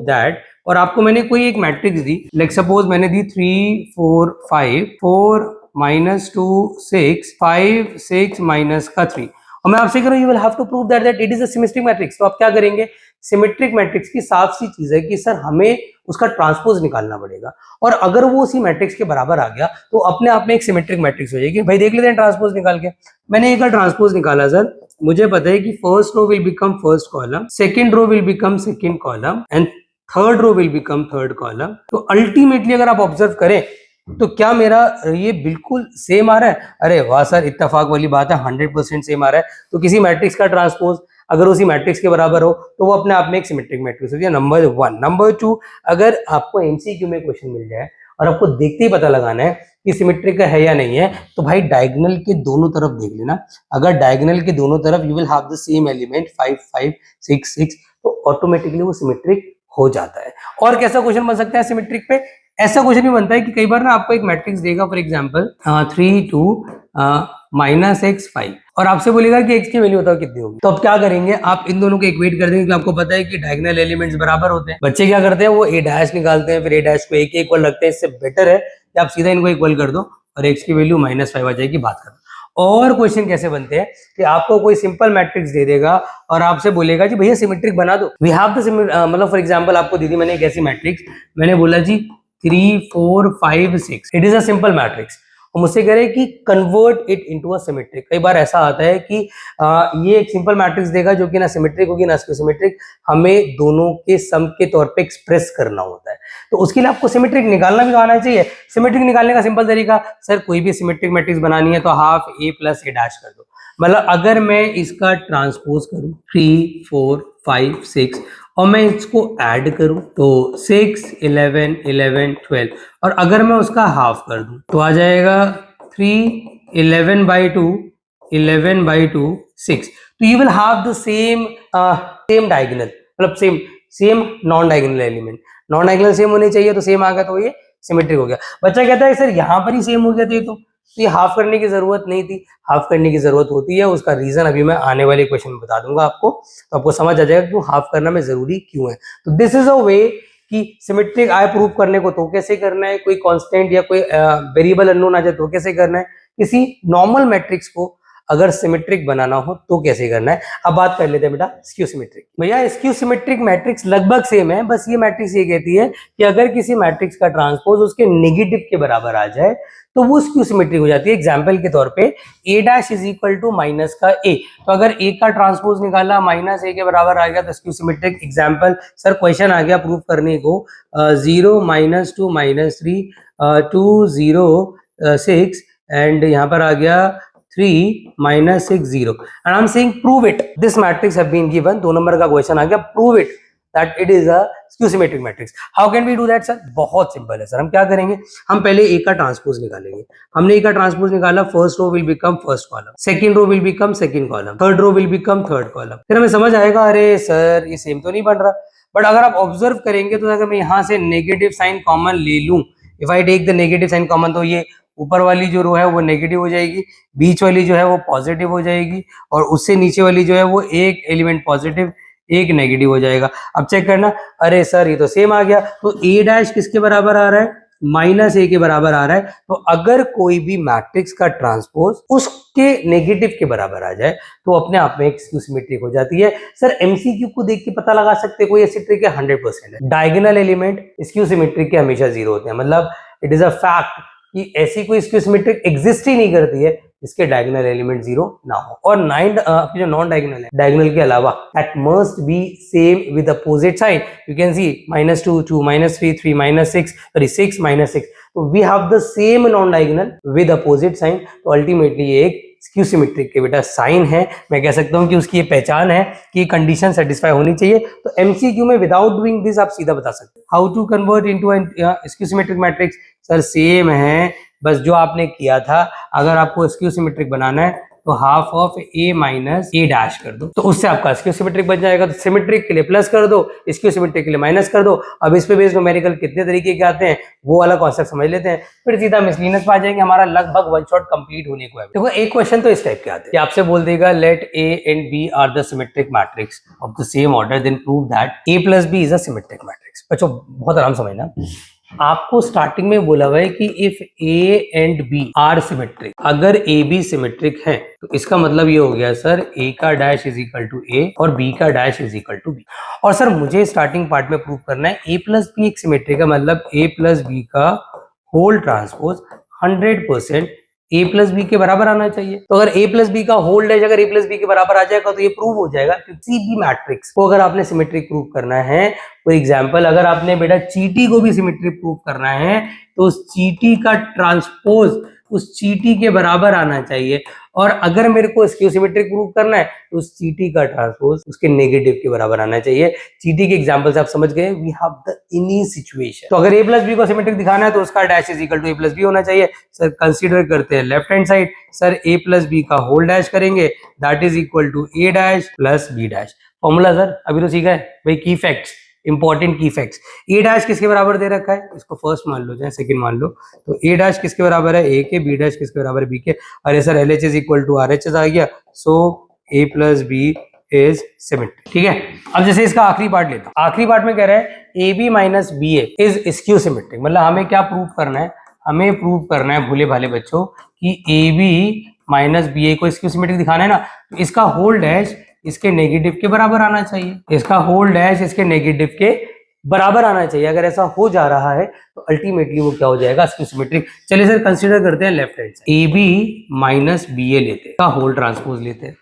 दैट, और आपको मैंने कोई एक मैट्रिक्स दी, लाइक सपोज मैंने दी 3 4 5 4 -2 6 5 6 माइनस का 3, और मैं आपसे कह रहा हूं you will have to prove that it is a symmetric matrix. तो आप क्या करेंगे, सिमेट्रिक मैट्रिक्स की साफ सी चीज है कि सर हमें उसका ट्रांसपोज निकालना पड़ेगा, और अगर वो उसी मैट्रिक्स के बराबर आ गया तो अपने आप में एक सिमेट्रिक मैट्रिक्स हो जाएगी। भाई देख लेते हैं ट्रांसपोज निकाल के। मैंने एक ट्रांसपोज निकाला सर, मुझे पता है कि first row will become first column, second row will become second column and third row will become third column. तो अल्टीमेटली अगर आप ऑब्जर्व करें तो क्या मेरा ये बिल्कुल सेम आ रहा है? अरे वाह सर, इत्तेफाक वाली बात है, 100% सेम आ रहा है। तो किसी मैट्रिक्स का ट्रांसपोज अगर उसी मैट्रिक्स के बराबर हो तो वो अपने आप में एक सिमेट्रिक मैट्रिक्स होती है, नंबर 1। नंबर 2, अगर आपको एमसीक्यू में क्वेश्चन मिल जाए और आपको देखते ही पता लगाना है कि सिमेट्रिक है या नहीं है, तो भाई डायगोनल के दोनों तरफ देख लेना। अगर डायगोनल के दोनों तरफ you will have the same element 5 5 6 6, तो ऑटोमेटिकली वो सिमेट्रिक हो जाता है। और कैसा क्वेश्चन बन सकता है सिमेट्रिक पे? ऐसा क्वेश्चन भी बनता है कि कई बार ना आपको एक मैट्रिक्स देगा, फॉर एग्जांपल 3 2 -x 5, और आपसे बोलेगा कि x की वैल्यू बताओ कितनी होगी। तो अब क्या करेंगे, आप इन दोनों को इक्वेट कर देंगे, क्योंकि आपको पता है कि डायगोनल एलिमेंट्स बराबर होते हैं। बच्चे क्या करते हैं, वो a डैश निकालते हैं, फिर a डैश को a के इक्वल रखते हैं। इससे बेटर है कि आप सीधा इनको इक्वल कर दो और x की वैल्यू -5 आ जाएगी, बात खत्म। और क्वेश्चन कैसे बनते हैं कि आपको कोई सिंपल मैट्रिक्स दे देगा और आपसे बोलेगा जी भैया सिमेट्रिक बना दो। वी हैव द मतलब फॉर एग्जांपल आपको दी थी मैंने एक ऐसी मैट्रिक्स, मैंने बोला जी 3 4 5 6, it is a simple matrix, और मुझसे कह रहे हैं कि convert it into a symmetric. कई बार ऐसा आता है कि ये एक सिंपल मैट्रिक्स देगा जो कि ना सिमेट्रिक होगी ना सिमेट्रिक, हमें दोनों के सम के तौर पे एक्सप्रेस करना होता है, तो उसके लिए आपको सिमेट्रिक निकालना भी आना चाहिए। सिमेट्रिक निकालने का सिंपल तरीका, सर कोई भी सिमेट्रिक मैट्रिक्स बनानी है तो half a plus a dash कर दो। मतलब अगर मैं इसका ट्रांसपोज करूं 3 4 5 6 और मैं इसको ऐड करूं तो 6 11 11 12, और अगर मैं उसका हाफ कर दूं तो आ जाएगा 3 11/2 11/2 6। तो you will have the same diagonal, मतलब same non diagonal element. Non diagonal same होने चाहिए, तो सेम आ गया तो ये सिमेट्रिक हो गया। बच्चा कहता है सर यहाँ पर ही सेम हो गया था, तो ये हाफ करने की जरूरत नहीं थी। हाफ करने की जरूरत होती है, उसका रीजन अभी मैं आने वाले क्वेश्चन में बता दूंगा आपको, तो आपको समझ आ जाएगा कि हाफ करना में जरूरी क्यों है। तो दिस इज अ वे कि सिमेट्रिक आय प्रूव करने को तो कैसे करना है, कोई कांस्टेंट या कोई वेरिएबल अननोन आ जाए तो कैसे करना है, किसी नॉर्मल मैट्रिक्स को अगर सिमेट्रिक बनाना हो तो कैसे करना है। अब बात कर लेते हैं बेटा स्क्यू सिमेट्रिक। भैया स्क्यू सिमेट्रिक मैट्रिक्स लगभग सेम है, बस ये मैट्रिक्स ये कहती है कि अगर किसी मैट्रिक्स का ट्रांसपोज उसके नेगेटिव के बराबर आ जाए तो वो स्क्यू सिमेट्रिक हो जाती है। एग्जाम्पल के तौर पे a dash is equal to minus का a, तो अगर a का ट्रांसपोज निकाला -a के बराबर आ गया तो skew symmetric. Example sir question आ गया प्रूव करने को 0 -2 -3 2 0 6 एंड यहाँ पर आ गया 3 -6 0, and I'm saying prove it. This matrix have been given, 2 number का क्वेश्चन आ गया, prove it that it is a skew symmetric matrix. How can we do that sir? बहुत सिंपल है सर। हम क्या करेंगे, हम पहले a का ट्रांसपोज निकालेंगे। हमने a का ट्रांसपोज निकाला, first row will become first column, second row will become second column, third row will become third column. फिर हमें समझ आएगा अरे सर ये सेम तो नहीं बन रहा, बट अगर आप ऑब्जर्व करेंगे तो अगर मैं यहाँ से नेगेटिव साइन कॉमन ले लूं, if I take the negative sign common, तो ये ऊपर वाली जो रो है वो नेगेटिव हो जाएगी, बीच वाली जो है वो पॉजिटिव हो जाएगी, और उससे नीचे वाली जो है वो एक एलिमेंट पॉजिटिव एक नेगेटिव हो जाएगा। अब चेक करना, अरे सर ये तो सेम आ गया, तो a डैश किसके बराबर आ रहा है, -a के बराबर आ रहा है। तो अगर कोई भी मैट्रिक्स का ट्रांसपोज उसके नेगेटिव के बराबर आ जाए तो अपने आप में एक स्क्यू सिमेट्रिक हो जाती है। सर एमसीक्यू को देख के पता लगा सकते कोई ऐसी ट्रिक है? 100% है। डायगोनल एलिमेंट स्क्यू सिमेट्रिक के हमेशा 0 होते हैं, मतलब इट इज अ फैक्ट कि ऐसी कोई स्क्यू सिमेट्रिक एग्जिस्ट ही नहीं करती है इसके डायगोनल एलिमेंट 0 ना हो। और जो नॉन डायगोनल है, डायगोनल के अलावा that must be same with opposite sign. You can see -2 2 -3 3 -6 sorry 6 -6, तो we have the same non diagonal with opposite sign. तो अल्टीमेटली ये एक स्क्यू सिमेट्रिक के बेटा साइन है। मैं कह सकता हूं कि उसकी ये पहचान है कि कंडीशन सेटिस्फाई होनी चाहिए। तो एमसीक्यू में विदाउट डूइंग दिस आप सीधा बता सकते हैं। How to convert into an skew symmetric matrix? Sir same है, बस जो आपने किया था, अगर आपको स्क्यू सिमेट्रिक बनाना है तो half of a minus a dash कर दो, तो उससे आपका स्क्यू सिमेट्रिक बन जाएगा। तो सिमेट्रिक के लिए प्लस कर दो, स्क्यू सिमेट्रिक के लिए माइनस कर दो। अब इस पे बेस्ड न्यूमेरिकल कितने तरीके के आते हैं वो वाला कॉन्सेप्ट समझ लेते हैं, फिर सीधा मिसलिनियस पे आ जाएंगे। हमारा लगभग वन शॉट कंप्लीट होने को है। देखो एक क्वेश्चन तो इस टाइप के आते हैं, आपसे बोल देगा let a and b are the symmetric matrix of the same order, then prove that a plus b is a symmetric matrix. बच्चों बहुत आराम समझना, आपको स्टार्टिंग में बोला हुआ है कि if a and b are symmetric, अगर a b सिमेट्रिक है तो इसका मतलब ये हो गया सर a का dash is equal to a और b का dash is equal to b। और सर मुझे स्टार्टिंग पार्ट में प्रूव करना है a प्लस b एक सिमेट्रिक है, मतलब a प्लस b का whole transpose 100% a plus B के बराबर आना चाहिए। तो अगर a प्लस बी का होल डैश अगर a प्लस बी के बराबर आ जाएगा तो ये प्रूव हो जाएगा। किसी भी मैट्रिक्स को अगर आपने सिमेट्रिक प्रूव करना है, फॉर एग्जांपल अगर आपने बेटा चीटी को भी सिमेट्रिक प्रूव करना है तो उस चीटी का ट्रांसपोज उस चीटी के बराबर आना चाहिए। और अगर मेरे को स्क्यू सिमेट्रिक प्रूव करना है तो उस चीटी का ट्रांसपोज उसके नेगेटिव के बराबर आना चाहिए। चीटी के एग्जांपल से आप समझ गए, we have the any situation. तो अगर a प्लस बी को सिमेट्रिक दिखाना है तो उसका dash is equal to a plus B होना चाहिए। सर कंसीडर करते हैं left hand side, sir a plus B का होल डैश करेंगे, that is equal to a dash plus b dash. Formula sir अभी तो सीखा है भाई, की फैक्ट्स, इंपॉर्टेंट की फैक्ट्स। ए डैश किसके बराबर दे रखा है, इसको फर्स्ट मान लो चाहे सेकंड मान लो, तो ए डैश किसके बराबर है, ए के, बी डैश किसके बराबर है, बी के। अरे sir L H is equal to R H S आ गया, so A plus B is symmetric. ठीक है, अब जैसे इसका आखिरी पार्ट लेता हूं, आखिरी पार्ट में कह रहा है A B minus B A is skew symmetric. मतलब हमें क्या प्रूव करना है, हमें प्रूव करना है भोले भाले बच्चों कि ए बी माइनस बी ए को स्क्यू सिमेट्रिक दिखाना है ना, तो इसका होल डैश इसके नेगेटिव के बराबर आना चाहिए, इसका होल डैश इसके नेगेटिव के बराबर आना चाहिए। अगर ऐसा हो जा रहा है तो अल्टीमेटली वो क्या हो जाएगा, स्क्यू सिमेट्रिक। चलिए सर कंसीडर करते हैं left hand side, A B minus B A लेते हैं, का होल ट्रांसपोज लेते हैं।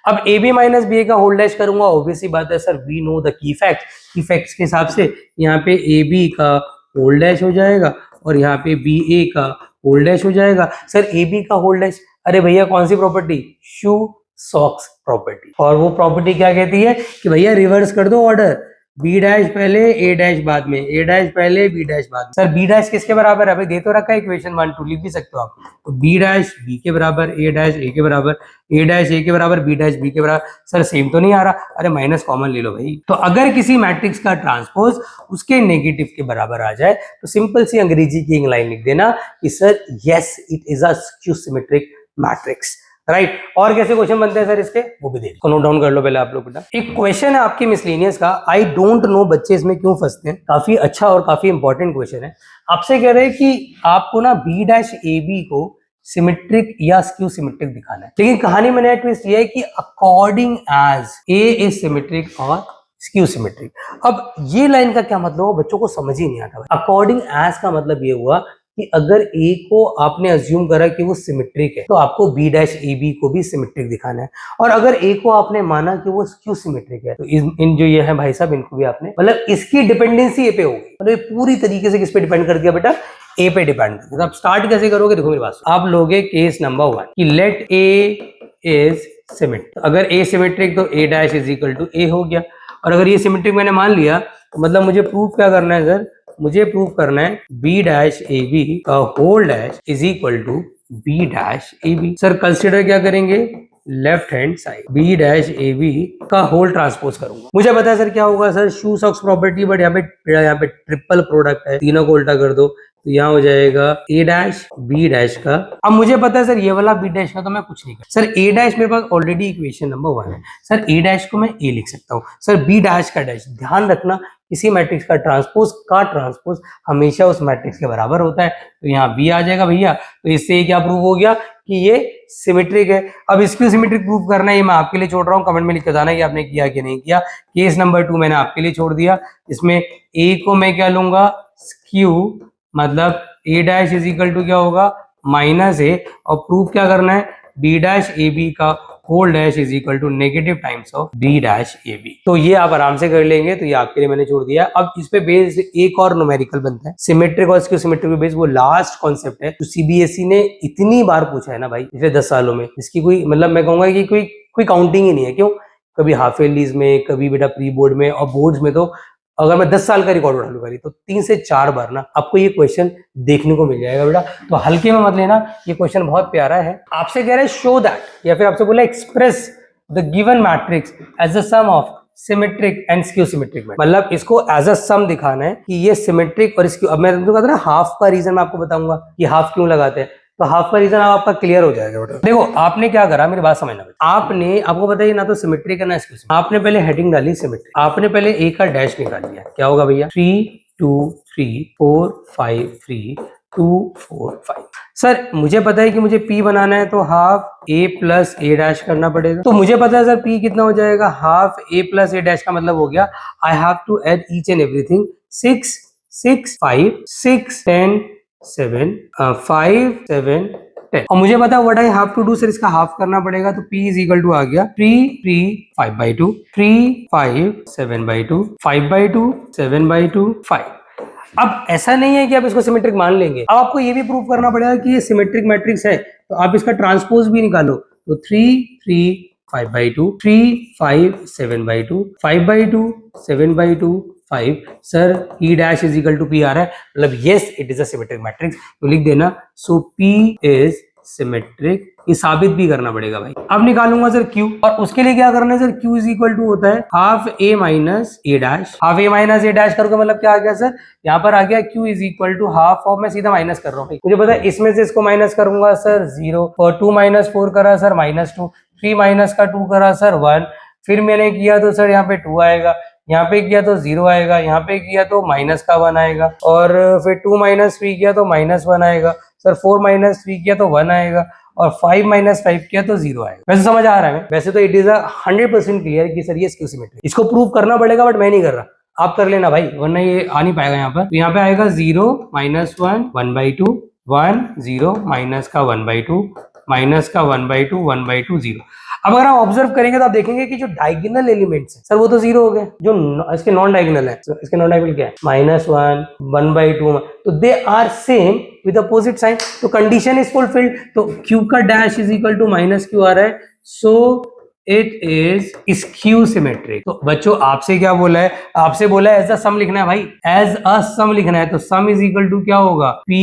अब A B minus B A का होल डैश करूंगा, ऑब्वियसली बात है sir we know the key facts के हिसाब से यहाँ पे ए बी का होल डैश हो जाएगा और यहाँ पे बी ए का होल डैश हो जाएगा। सर ए बी का होल डैश, अरे भैया कौन सी प्रॉपर्टी, शू सॉक्स प्रॉपर्टी। और वो प्रॉपर्टी क्या कहती है कि भैया रिवर्स कर दो ऑर्डर, बी डैश पहले ए डैश बाद में, ए डैश पहले बी डैश बाद में। सर बी डैश किसके बराबर है, भाई दे तो रखा है इक्वेशन 1 2, लिख भी सकते हो आप। तो बी डैश बी के बराबर, ए डैश ए के बराबर, ए डैश ए के बराबर, बी डैश बी के बराबर। सर सेम तो नहीं आ रहा, अरे माइनस कॉमन ले लो भाई। तो अगर किसी मैट्रिक्स का ट्रांसपोज उसके नेगेटिव के बराबर आ जाए तो सिंपल सी अंग्रेजी की एक लाइन लिख देना कि sir yes it is a skew symmetric matrix, right. और कैसे क्वेश्चन बनते हैं सर इसके, वो भी देखो, नोट डाउन कर लो पहले आप लोग बेटा। एक क्वेश्चन है आपकी मिसलेनियस का, आई डोंट नो बच्चे इसमें क्यों फंसते हैं, काफी अच्छा और काफी इंपॉर्टेंट क्वेश्चन है। आपसे कह रहे हैं कि आपको ना बी डैश ए बी को सिमेट्रिक या स्क्यू सिमेट्रिक दिखाना है, लेकिन कहानी में नया ट्विस्ट ये है कि according as A is symmetric और स्क्यू सिमेट्रिक। अब ये लाइन का क्या मतलब हो, बच्चों को समझ ही नहीं आता। अकॉर्डिंग एज का मतलब ये हुआ कि अगर ए को आपने अज्यूम करा कि वो सिमेट्रिक है तो आपको बी डैश ए बी को भी सिमेट्रिक दिखाना है, और अगर ए को आपने माना कि वो स्क्यू सिमेट्रिक है तो इन जो ये है भाई साहब इनको भी आपने, मतलब इसकी डिपेंडेंसी ए पे होगी, मतलब पूरी तरीके से किस पे डिपेंड कर दिया बेटा, ए पे डिपेंड कर दिया। अब स्टार्ट कैसे करोगे, देखो मेरी बात, आप लोगे केस नंबर 1 कि लेट ए इज सिमेट्रिक। अगर ए सिमेट्रिक तो ए डैश इज इक्वल टू ए हो गया, और अगर ये सिमेट्रिक मैंने मान लिया तो मतलब मुझे प्रूव क्या करना है सर, मुझे प्रूव करना है बी डैश ए बी का whole dash is equal to B dash A B. Sir consider क्या करेंगे, left hand side B dash A B का होल ट्रांसपोज करूंगा। मुझे पता है सर क्या होगा sir, shoe socks property, but यहाँ पे ट्रिपल प्रोडक्ट है, तीनों को उल्टा कर दो तो यहाँ हो जाएगा ए डैश बी डैश का। अब मुझे पता है सर ये वाला बी डैश का तो मैं कुछ नहीं कर, सर ए डैश मेरे पास ऑलरेडी इक्वेशन नंबर 1 है, सर ए डैश को मैं ए लिख सकता हूँ। सर बी डैश का डैश, ध्यान रखना किसी मैट्रिक्स का ट्रांसपोज हमेशा उस मैट्रिक्स के बराबर होता है, तो यहाँ बी आ जाएगा भैया। तो इससे क्या प्रूव हो गया कि ये सिमेट्रिक है। अब इसकी सिमेट्रिक प्रूव करना है, ये मैं आपके लिए छोड़ रहा हूँ, कमेंट में लिख के बताना कि आपने किया कि नहीं किया। केस नंबर 2 मैंने आपके लिए छोड़ दिया, इसमें ए को मैं क्या लूंगा, स्क्यू, मतलब A dash is equal to क्या होगा, माइनस ए, और प्रूफ क्या करना है, बी डैश ए बी का whole dash is equal to negative times of B dash A B. तो ये आप आराम से कर लेंगे, तो ये आपके लिए मैंने छोड़ दिया। अब इस पे बेस एक और न्यूमेरिकल बनता है, सिमेट्रिक और स्क्यू सिमेट्रिक बेस, वो लास्ट कॉन्सेप्ट है जो सीबीएसई ने इतनी बार पूछा है ना भाई पिछले 10 सालों में, इसकी कोई मतलब मैं कहूंगा कि कोई काउंटिंग ही नहीं है। क्यों, कभी हाफ ईयरलीज में, कभी बेटा प्री बोर्ड में, और बोर्ड्स में तो अगर मैं 10 साल का रिकॉर्ड उठा लूंगा तो 3 से 4 बार ना आपको ये क्वेश्चन देखने को मिल जाएगा बेटा, तो हल्के में मत लेना, ये क्वेश्चन बहुत प्यारा है। आपसे कह रहे हैं शो दैट, या फिर आपसे बोला express the given matrix as a sum of symmetric and skew symmetric, मतलब इसको एज अ सम दिखाना है कि ये सिमेट्रिक और स्क्यू। अब मैं तुमको कहता ना हाफ का रीजन मैं आपको बताऊंगा कि हाफ क्यों लगाते हैं, तो हाफ का रीजन आपका क्लियर हो जाएगा बेटा। देखो आपने क्या करा, मेरी बात समझना, आपने, आपको बताइए ना तो सिमेट्रिक है ना स्क्यू, आपने पहले हेडिंग डाली सिमेट्रिक, आपने पहले ए का डैश निकाल लिया, क्या होगा भैया, 3 2 3 4 5 3 2 4 5। सर मुझे पता है कि मुझे P बनाना है तो half A plus A dash करना पड़ेगा, तो मुझे पता है सर P कितना हो जाएगा, half A plus A dash का मतलब हो गया I have to add each and everything 6 6 5 6 10 7 5 7 10, और मुझे पता है what I have to do, sir इसका हाफ करना पड़ेगा, तो P इज इक्वल टू आ गया 3 3 5/2 3 5 7/2 5/2 7/2 5। अब ऐसा नहीं है कि आप इसको सिमेट्रिक मान लेंगे, अब आपको ये भी प्रूव करना पड़ेगा कि ये सिमेट्रिक मैट्रिक्स है, तो आप इसका ट्रांसपोज भी निकालो। तो 3 3 5/2, 3 5 7/2, 5/2 7/2 5। Sir E dash is equal to P आ रहा है, मतलब yes it is a symmetric matrix, तो लिख देना सो P इज सिमेट्रिक। ये साबित भी करना पड़ेगा भाई। अब निकालूंगा सर Q, और उसके लिए क्या करना है sir, Q is equal to होता है half A minus A dash. Half A minus A dash करके मतलब क्या आ गया सर, यहाँ पर आ गया Q is equal to half of, मैं सीधा माइनस कर रहा हूँ, मुझे पता है इसमें से इसको माइनस करूंगा सर 0, और 2 - 4 करा सर -2, 3 माइनस का 2 करा सर 1, फिर मैंने किया तो सर यहाँ पे 2 आएगा, यहाँ पे किया तो 0 आएगा, यहाँ पे किया तो माइनस का 1 आएगा, और फिर 2 - 3 किया तो -1 आएगा सर, 4 - 3 किया तो 1 आएगा, और 5 - 5 किया तो 0 आएगा। वैसे समझ आ रहा है? वैसे तो इट इज 100% क्लियर कि सर ये स्क्यू सिमेट्रिक, इसको प्रूव करना पड़ेगा, बट मैं नहीं कर रहा, आप कर लेना भाई, वरना ये आ नहीं पाएगा यहाँ पर। तो यहाँ पे आएगा 0 - 1 1/2 1 0 माइनस का 1/2 माइनस का 1/2 1/2 0। अब अगर आप ऑब्जर्व करेंगे तो आप देखेंगे कि जो डायगोनल एलिमेंट्स हैं सर वो तो 0 हो गए, जो इसके नॉन डायगोनल है, इसके नॉन डायगोनल क्या है -1 1/2, तो they are same with opposite sign, तो कंडीशन इज फुलफिल्ड। तो Q का dash is equal to -Q आ रहा है, so it is skew symmetric. तो बच्चों आपसे क्या बोला है, आपसे बोला है एज अ सम लिखना है भाई, एज अ सम लिखना है, तो सम इज इक्वल टू क्या होगा, P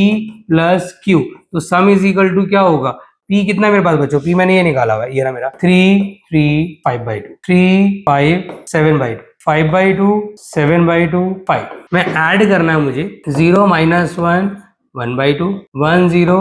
प्लस Q, तो सम इज इक्वल टू क्या होगा, P कितना है मेरे पास बच्चों, P मैंने ये निकाला हुआ है, ये रहा मेरा 3 3 5/2 3 5 7/2 5/2 7/2 5। मैं ऐड करना है मुझे, 0 - 1 1/2 1 0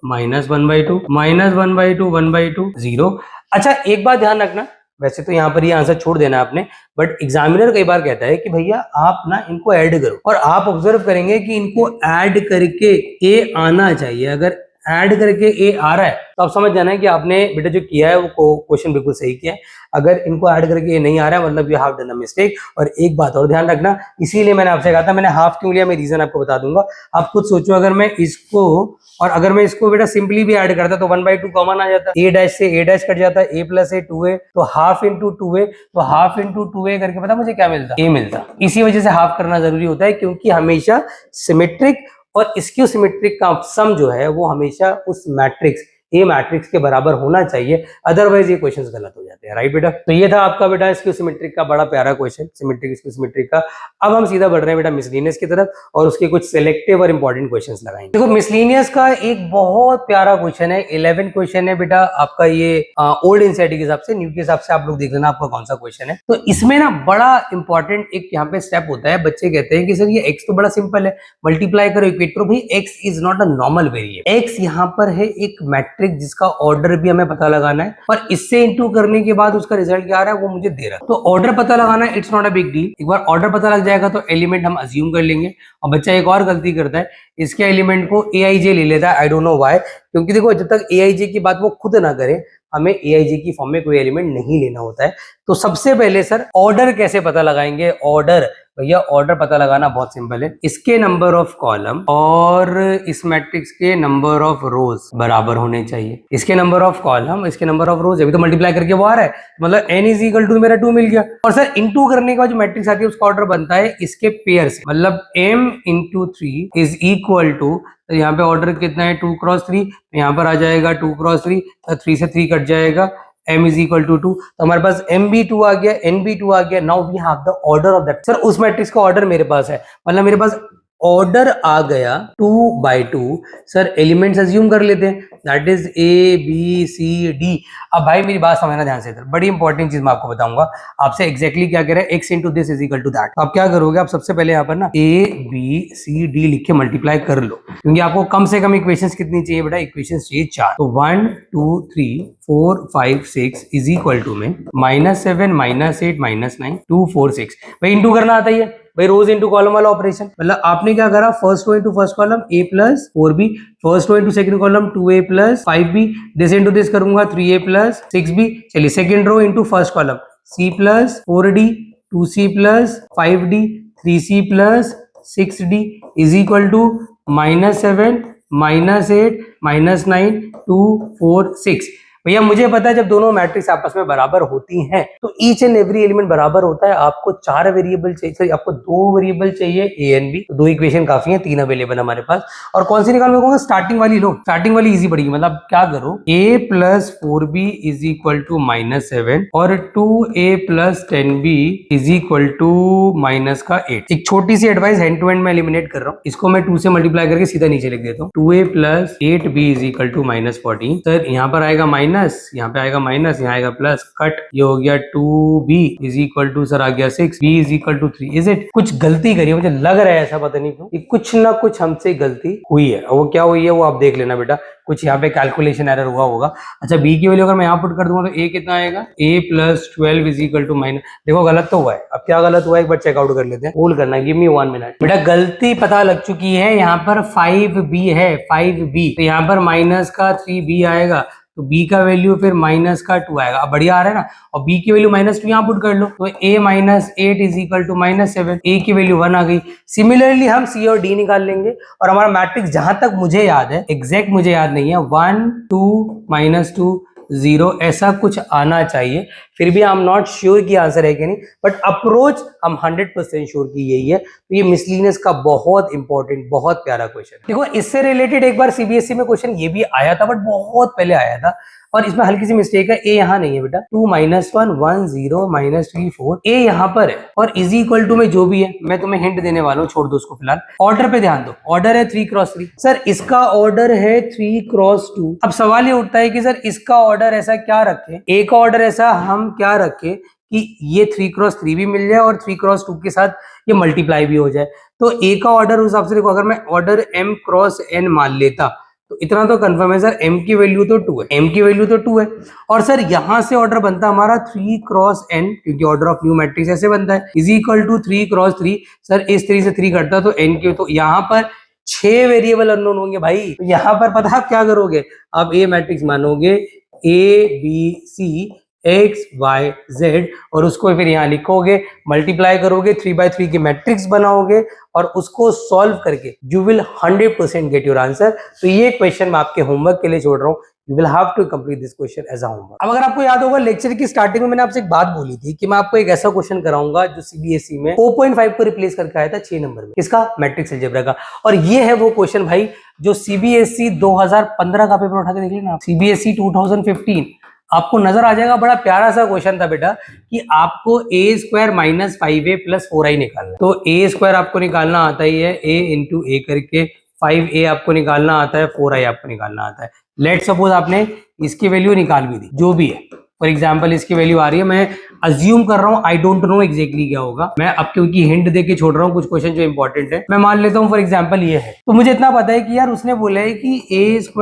-1/2 -1/2 1/2 0। अच्छा एक बात ध्यान रखना, वैसे तो यहाँ पर ये आंसर छोड़ देना आपने, बट एग्जामिनर कई बार कहता है कि भैया आप ना इनको ऐड करो, और आप ऑब्जर्व करेंगे कि इनको ऐड करके ए आना चाहिए। अगर ऐड करके ए आ रहा है तो आप समझ जाना है कि आपने बेटा जो किया है वो क्वेश्चन बिल्कुल सही किया है। अगर इनको ऐड करके ए नहीं आ रहा है मतलब you have done a mistake. और एक बात और ध्यान रखना, इसीलिए मैंने आपसे कहा था, मैंने हाफ क्यों लिया, मैं रीजन आपको बता दूंगा। आप खुद सोचो, अगर मैं इसको और अगर मैं इसको बेटा सिंपली भी ऐड करता तो 1/2 कॉमन आ जाता, ए डैश से ए डैश कट जाता, ए प्लस ए 2a, तो हाफ इंटू 2a, तो हाफ इंटू 2a करके पता मुझे क्या मिलता, ए मिलता। इसी वजह से हाफ करना जरूरी होता है, क्योंकि हमेशा सिमेट्रिक और स्क्यू सिमेट्रिक का सम जो है वो हमेशा उस मैट्रिक्स ए मैट्रिक्स के बराबर होना चाहिए, अदरवाइज ये क्वेश्चंस गलत हो जाते हैं। राइट बेटा, तो ये था आपका बेटा स्क्यू सिमेट्रिक का बड़ा प्यारा क्वेश्चन, सिमेट्रिक स्क्यू सिमेट्रिक का। अब हम सीधा बढ़ रहे हैं बेटा मिसलिनियस की तरफ, और उसके कुछ सिलेक्टिव और इंपॉर्टेंट क्वेश्चंस लगाएंगे। देखो मिसलिनियस का एक बहुत प्यारा क्वेश्चन है, 11 क्वेश्चन है बेटा आपका, ये ओल्ड एनसीईआरटी के हिसाब से, न्यू के हिसाब से आप लोग देख लेना आपका कौन सा क्वेश्चन है। तो इसमें ना बड़ा इंपॉर्टेंट एक यहाँ पे स्टेप होता है, बच्चे कहते हैं कि सर ये एक्स तो बड़ा सिंपल है, मल्टीप्लाई करो इक्वेट करो, भाई x is not a normal variable, x यहाँ पर है एक मैट्रिक्स जिसका ऑर्डर भी हमें पता लगाना है, और इससे इंटू करने के बाद उसका रिजल्ट क्या आ रहा है वो मुझे दे रहा है। तो ऑर्डर पता लगाना है, it's not a big deal, एक बार ऑर्डर पता लग जाएगा तो एलिमेंट हम अज्यूम कर लेंगे। और बच्चा एक और गलती करता है, इसके एलिमेंट को aij ले लेता है, आई डोंट नो व्हाई, क्योंकि देखो जब तक aij की बात वो खुद ना करे हमें aij की फॉर्म में कोई एलिमेंट नहीं लेना होता है। तो सबसे पहले सर ऑर्डर कैसे पता लगाएंगे, ऑर्डर भैया ऑर्डर पता लगाना बहुत सिंपल है, इसके नंबर ऑफ कॉलम और इस मैट्रिक्स के नंबर ऑफ रोज बराबर होने चाहिए। इसके नंबर ऑफ कॉलम इसके नंबर ऑफ रोज, अभी तो मल्टीप्लाई करके वो आ रहा है, मतलब n इज इक्वल टू मेरा 2 मिल गया। और सर इनटू करने के बाद जो मैट्रिक्स आती है उसका ऑर्डर बनता है इसके पेयर से, मतलब m into 3 is equal to, तो यहाँ पे ऑर्डर कितना है 2 × 3, तो यहाँ पर आ जाएगा 2 × 3, तो 3 से 3 कट जाएगा, m इज इक्वल टू 2, तो हमारे पास m भी 2 आ गया, n भी 2 आ गया। Now we have the order of that. Sir उस मैट्रिक्स का ऑर्डर मेरे पास है, मतलब मेरे पास ऑर्डर आ गया 2/2। सर एलिमेंट्स अज्यूम कर लेते हैं, that is a b c d। अब भाई मेरी बात समझना ध्यान से, इधर बड़ी इंपॉर्टेंट चीज मैं आपको बताऊंगा, आपसे एग्जैक्टली क्या कह रहा है, x into this is equal to that. तो आप क्या करोगे, आप सबसे पहले यहाँ पर ना a b c d लिख के मल्टीप्लाई कर लो, क्योंकि आपको कम से कम इक्वेशंस कितनी चाहिए बेटा, इक्वेशंस चाहिए 4। तो 1 2 3 4 5 6 इज इक्वल टू में -7 -8 -9 2 4 6। भाई इंटू करना आता ही है भाई, रोज इंटू कॉलम वाला ऑपरेशन, मतलब आपने क्या करा, first row into first column a plus 4b, first row into second column 2a plus 5b, this into this करूंगा 3a प्लस 6b। चलिए second row into first column c plus 4d 2c plus 5d 3c plus 6d is equal to -7 -8 -9 2 4 6। भैया मुझे पता है जब दोनों matrix आपस में बराबर होती हैं तो ईच एंड एवरी एलिमेंट बराबर होता है। आपको 4 वेरिएबल चाहिए, आपको 2 वेरिएबल चाहिए ए एंड बी, तो 2 इक्वेशन काफी है, 3 अवेलेबल हमारे पास। और कौन सी निकाल कहूंगा, स्टार्टिंग वाली लो, स्टार्टिंग वाली इजी पड़ेगी। मतलब क्या करो, a plus 4b is equal to -7 और 2a plus 10b is equal to -8। एक छोटी सी एडवाइस, हैंड टू हैंड में एलिमिनेट कर रहा हूँ, इसको मैं 2 से मल्टीप्लाई करके सीधा नीचे लिख देता हूँ। 2a plus 8b is equal to -14। Sir यहाँ पर आएगा माइनस, यहाँ पे आएगा माइनस, यहाँ आएगा प्लस, कट, ये हो गया 2b is equal to sir आ गया 6, b is equal to 3। Is it? कुछ गलती करी है, मुझे लग रहा है ऐसा, पता नहीं क्यों, कुछ ना कुछ हमसे गलती हुई है। वो क्या हुई है वो आप देख लेना बेटा, कुछ यहाँ पे कैलकुलेशन एरर हुआ होगा। अच्छा b की वैल्यू अगर मैं यहाँ पुट कर दूंगा तो a कितना आएगा, a plus 12 is equal to minus, देखो गलत तो हुआ है। अब क्या गलत हुआ है एक बार चेकआउट कर लेते हैं, कूल करना, गिव मी 1 मिनट। बेटा गलती पता लग चुकी है, यहाँ पर 5b है, 5b, तो यहाँ पर माइनस का 3b आएगा, तो b का वैल्यू फिर माइनस का 2 आएगा। अब बढ़िया आ रहा है ना, और b की वैल्यू -2 यहाँ पुट कर लो, तो a minus 8 is equal to -7, a की वैल्यू 1 आ गई। सिमिलरली हम c और d निकाल लेंगे और हमारा मैट्रिक्स जहां तक मुझे याद है, एग्जैक्ट मुझे याद नहीं है, 1 2 -2 0 ऐसा कुछ आना चाहिए। फिर भी आई एम नॉट श्योर कि आंसर है कि नहीं, बट अप्रोच हम 100% श्योर की यही है। तो ये मिसलिनियस का बहुत इंपॉर्टेंट, बहुत प्यारा क्वेश्चन है। देखो इससे रिलेटेड एक बार सीबीएसई में क्वेश्चन ये भी आया था, बट बहुत पहले आया था, और इसमें हल्की सी मिस्टेक है, ए यहाँ नहीं है बेटा, 2 -1 1 0 -3 4, ए यहाँ पर है, और इज इक्वल टू में जो भी है, मैं तुम्हें हिंट देने वाला हूँ, छोड़ दो उसको फिलहाल। ऑर्डर पे ध्यान दो, ऑर्डर है 3 क्रॉस 3, सर इसका ऑर्डर है 3 क्रॉस 2। अब सवाल ये उठता है कि सर इसका ऑर्डर ऐसा क्या रखें, ए का ऑर्डर ऐसा हम क्या रखें कि ये 3 क्रॉस 3 भी मिल जाए और 3 क्रॉस 2 के साथ ये मल्टीप्लाई भी हो जाए। तो ए का ऑर्डर उस हिसाब से देखो, अगर मैं ऑर्डर m क्रॉस n मान लेता तो इतना तो कंफर्म है सर, m की वैल्यू तो 2 है, m की वैल्यू तो 2 है, और सर यहां से ऑर्डर बनता हमारा 3 क्रॉस n, क्योंकि ऑर्डर ऑफ न्यू मैट्रिक्स ऐसे बनता है, is equal to 3 cross 3। Sir इस 3 से 3 कटता तो n की, तो यहाँ पर 6 वेरिएबल अननोन होंगे भाई। तो यहाँ पर पता आप क्या करोगे, आप ए मैट्रिक्स मानोगे ABC x y z, और उसको फिर यहाँ लिखोगे, मल्टीप्लाई करोगे, 3/3 की मैट्रिक्स बनाओगे, और उसको सॉल्व करके you will 100% get your answer. तो ये क्वेश्चन मैं आपके होमवर्क के लिए छोड़ रहा हूँ, you will have to complete this question as a homework. अब अगर आपको याद होगा लेक्चर की स्टार्टिंग में मैंने आपसे एक बात बोली थी कि मैं आपको एक ऐसा क्वेश्चन कराऊंगा जो सीबीएसई में 4.5 को रिप्लेस करके आया था 6 नंबर में, किसका, मैट्रिक्स अलजेब्रा का। और ये है वो क्वेश्चन भाई जो सीबीएसई 2015 का पेपर उठा के देख लेना, सीबीएसई 2015 आपको नजर आ जाएगा। बड़ा प्यारा सा क्वेश्चन था बेटा कि आपको a² - 5a + 4i निकालना। तो a² आपको निकालना आता ही है, a इंटू ए करके, 5a आपको निकालना आता है, 4i आपको निकालना आता है। लेट सपोज आपने इसकी वैल्यू निकाल भी दी, जो भी है, फॉर एग्जाम्पल इसकी वैल्यू आ रही है, मैं अज्यूम कर रहा हूँ, आई डोंट नो एग्जैक्टली क्या होगा, मैं अब क्योंकि हिंट दे के छोड़ रहा हूँ कुछ क्वेश्चन जो इंपॉर्टेंट है, मैं मान लेता हूँ फॉर एग्जाम्पल ये है। तो मुझे इतना पता है कि यार उसने बोला है कि a² -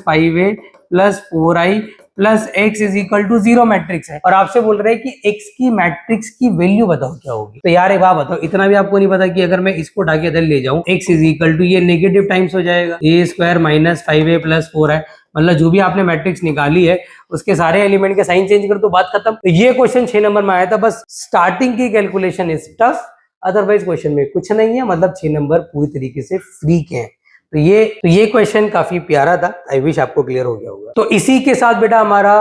5a + 4i + x is equal to 0 matrix है, और आपसे बोल रहे हैं कि x की मैट्रिक्स की वैल्यू बताओ क्या होगी। तो यार एक बात बताओ, इतना भी आपको नहीं पता कि अगर मैं इसको उठा के इधर ले जाऊं, x इज इक्वल टू ये नेगेटिव टाइम्स हो जाएगा, a² - 5a + 4i, मतलब जो भी आपने मैट्रिक्स निकाली है उसके सारे एलिमेंट के साइन चेंज कर दो, बात खत्म। तो ये क्वेश्चन 6 नंबर में आया था, बस स्टार्टिंग की calculation is tough, otherwise question में कुछ नहीं है, मतलब 6 नंबर पूरी तरीके से फ्री के हैं। तो ये क्वेश्चन काफी प्यारा था, आई विश आपको क्लियर हो गया होगा। तो इसी के साथ बेटा हमारा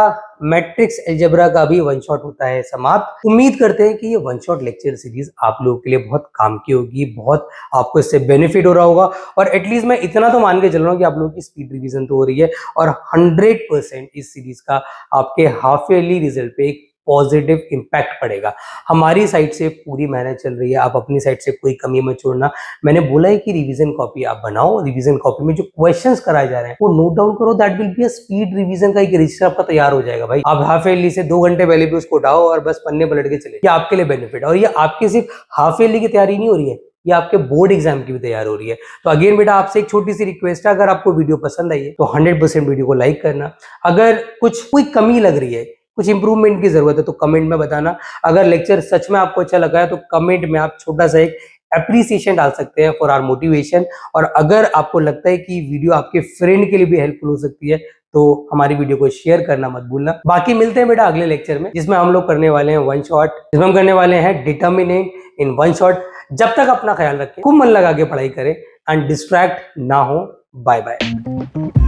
मैट्रिक्स अलजेब्रा का भी वन शॉट होता है समाप्त। उम्मीद करते हैं कि ये वन शॉट लेक्चर सीरीज आप लोगों के लिए बहुत काम की होगी, बहुत आपको इससे बेनिफिट हो रहा होगा, और एटलीस्ट मैं इतना तो मान के चल रहा हूँ कि आप लोगों की स्पीड रिवीजन तो हो रही है, और 100% इस सीरीज का आपके हाफ ईयरली रिजल्ट पे एक पॉजिटिव इंपैक्ट पड़ेगा। हमारी साइड से पूरी मेहनत चल रही है, आप अपनी साइड से कोई कमी मत छोड़ना। मैंने बोला है कि रिवीजन कॉपी आप बनाओ, रिवीजन कॉपी में जो क्वेश्चंस कराए जा रहे हैं वो नोट डाउन करो, that will be a speed revision का एक रजिस्टर आपका तैयार हो जाएगा भाई। आप हाफ ईयरली से 2 घंटे पहले भी उसको उठाओ और बस पन्ने पलट के चले, ये आपके लिए बेनिफिट। और ये आपकी सिर्फ हाफ ईयरली की तैयारी नहीं हो रही है, ये आपके बोर्ड एग्जाम की भी तैयार हो रही है। तो अगेन बेटा आपसे एक छोटी सी रिक्वेस्ट है, अगर आपको वीडियो पसंद आई है तो 100% वीडियो को लाइक करना। अगर कोई कमी लग रही है, कुछ इंप्रूवमेंट की जरूरत है तो कमेंट में बताना। अगर लेक्चर सच में आपको अच्छा लगा है तो कमेंट में आप छोटा सा एक एप्रिसिएशन डाल सकते हैं फॉर आवर मोटिवेशन। और अगर आपको लगता है कि वीडियो आपके फ्रेंड के लिए भी हेल्पफुल हो सकती है तो हमारी वीडियो को शेयर करना मत भूलना। बाकी मिलते हैं बेटा अगले लेक्चर में, जिसमें हम लोग करने वाले हैं वन शॉट, जिसमें हम करने वाले हैं डिटर्मिनेंट इन वन शॉट। जब तक अपना ख्याल रखें, खूब मन लगा के पढ़ाई करें एंड डिस्ट्रैक्ट ना हो। Bye bye.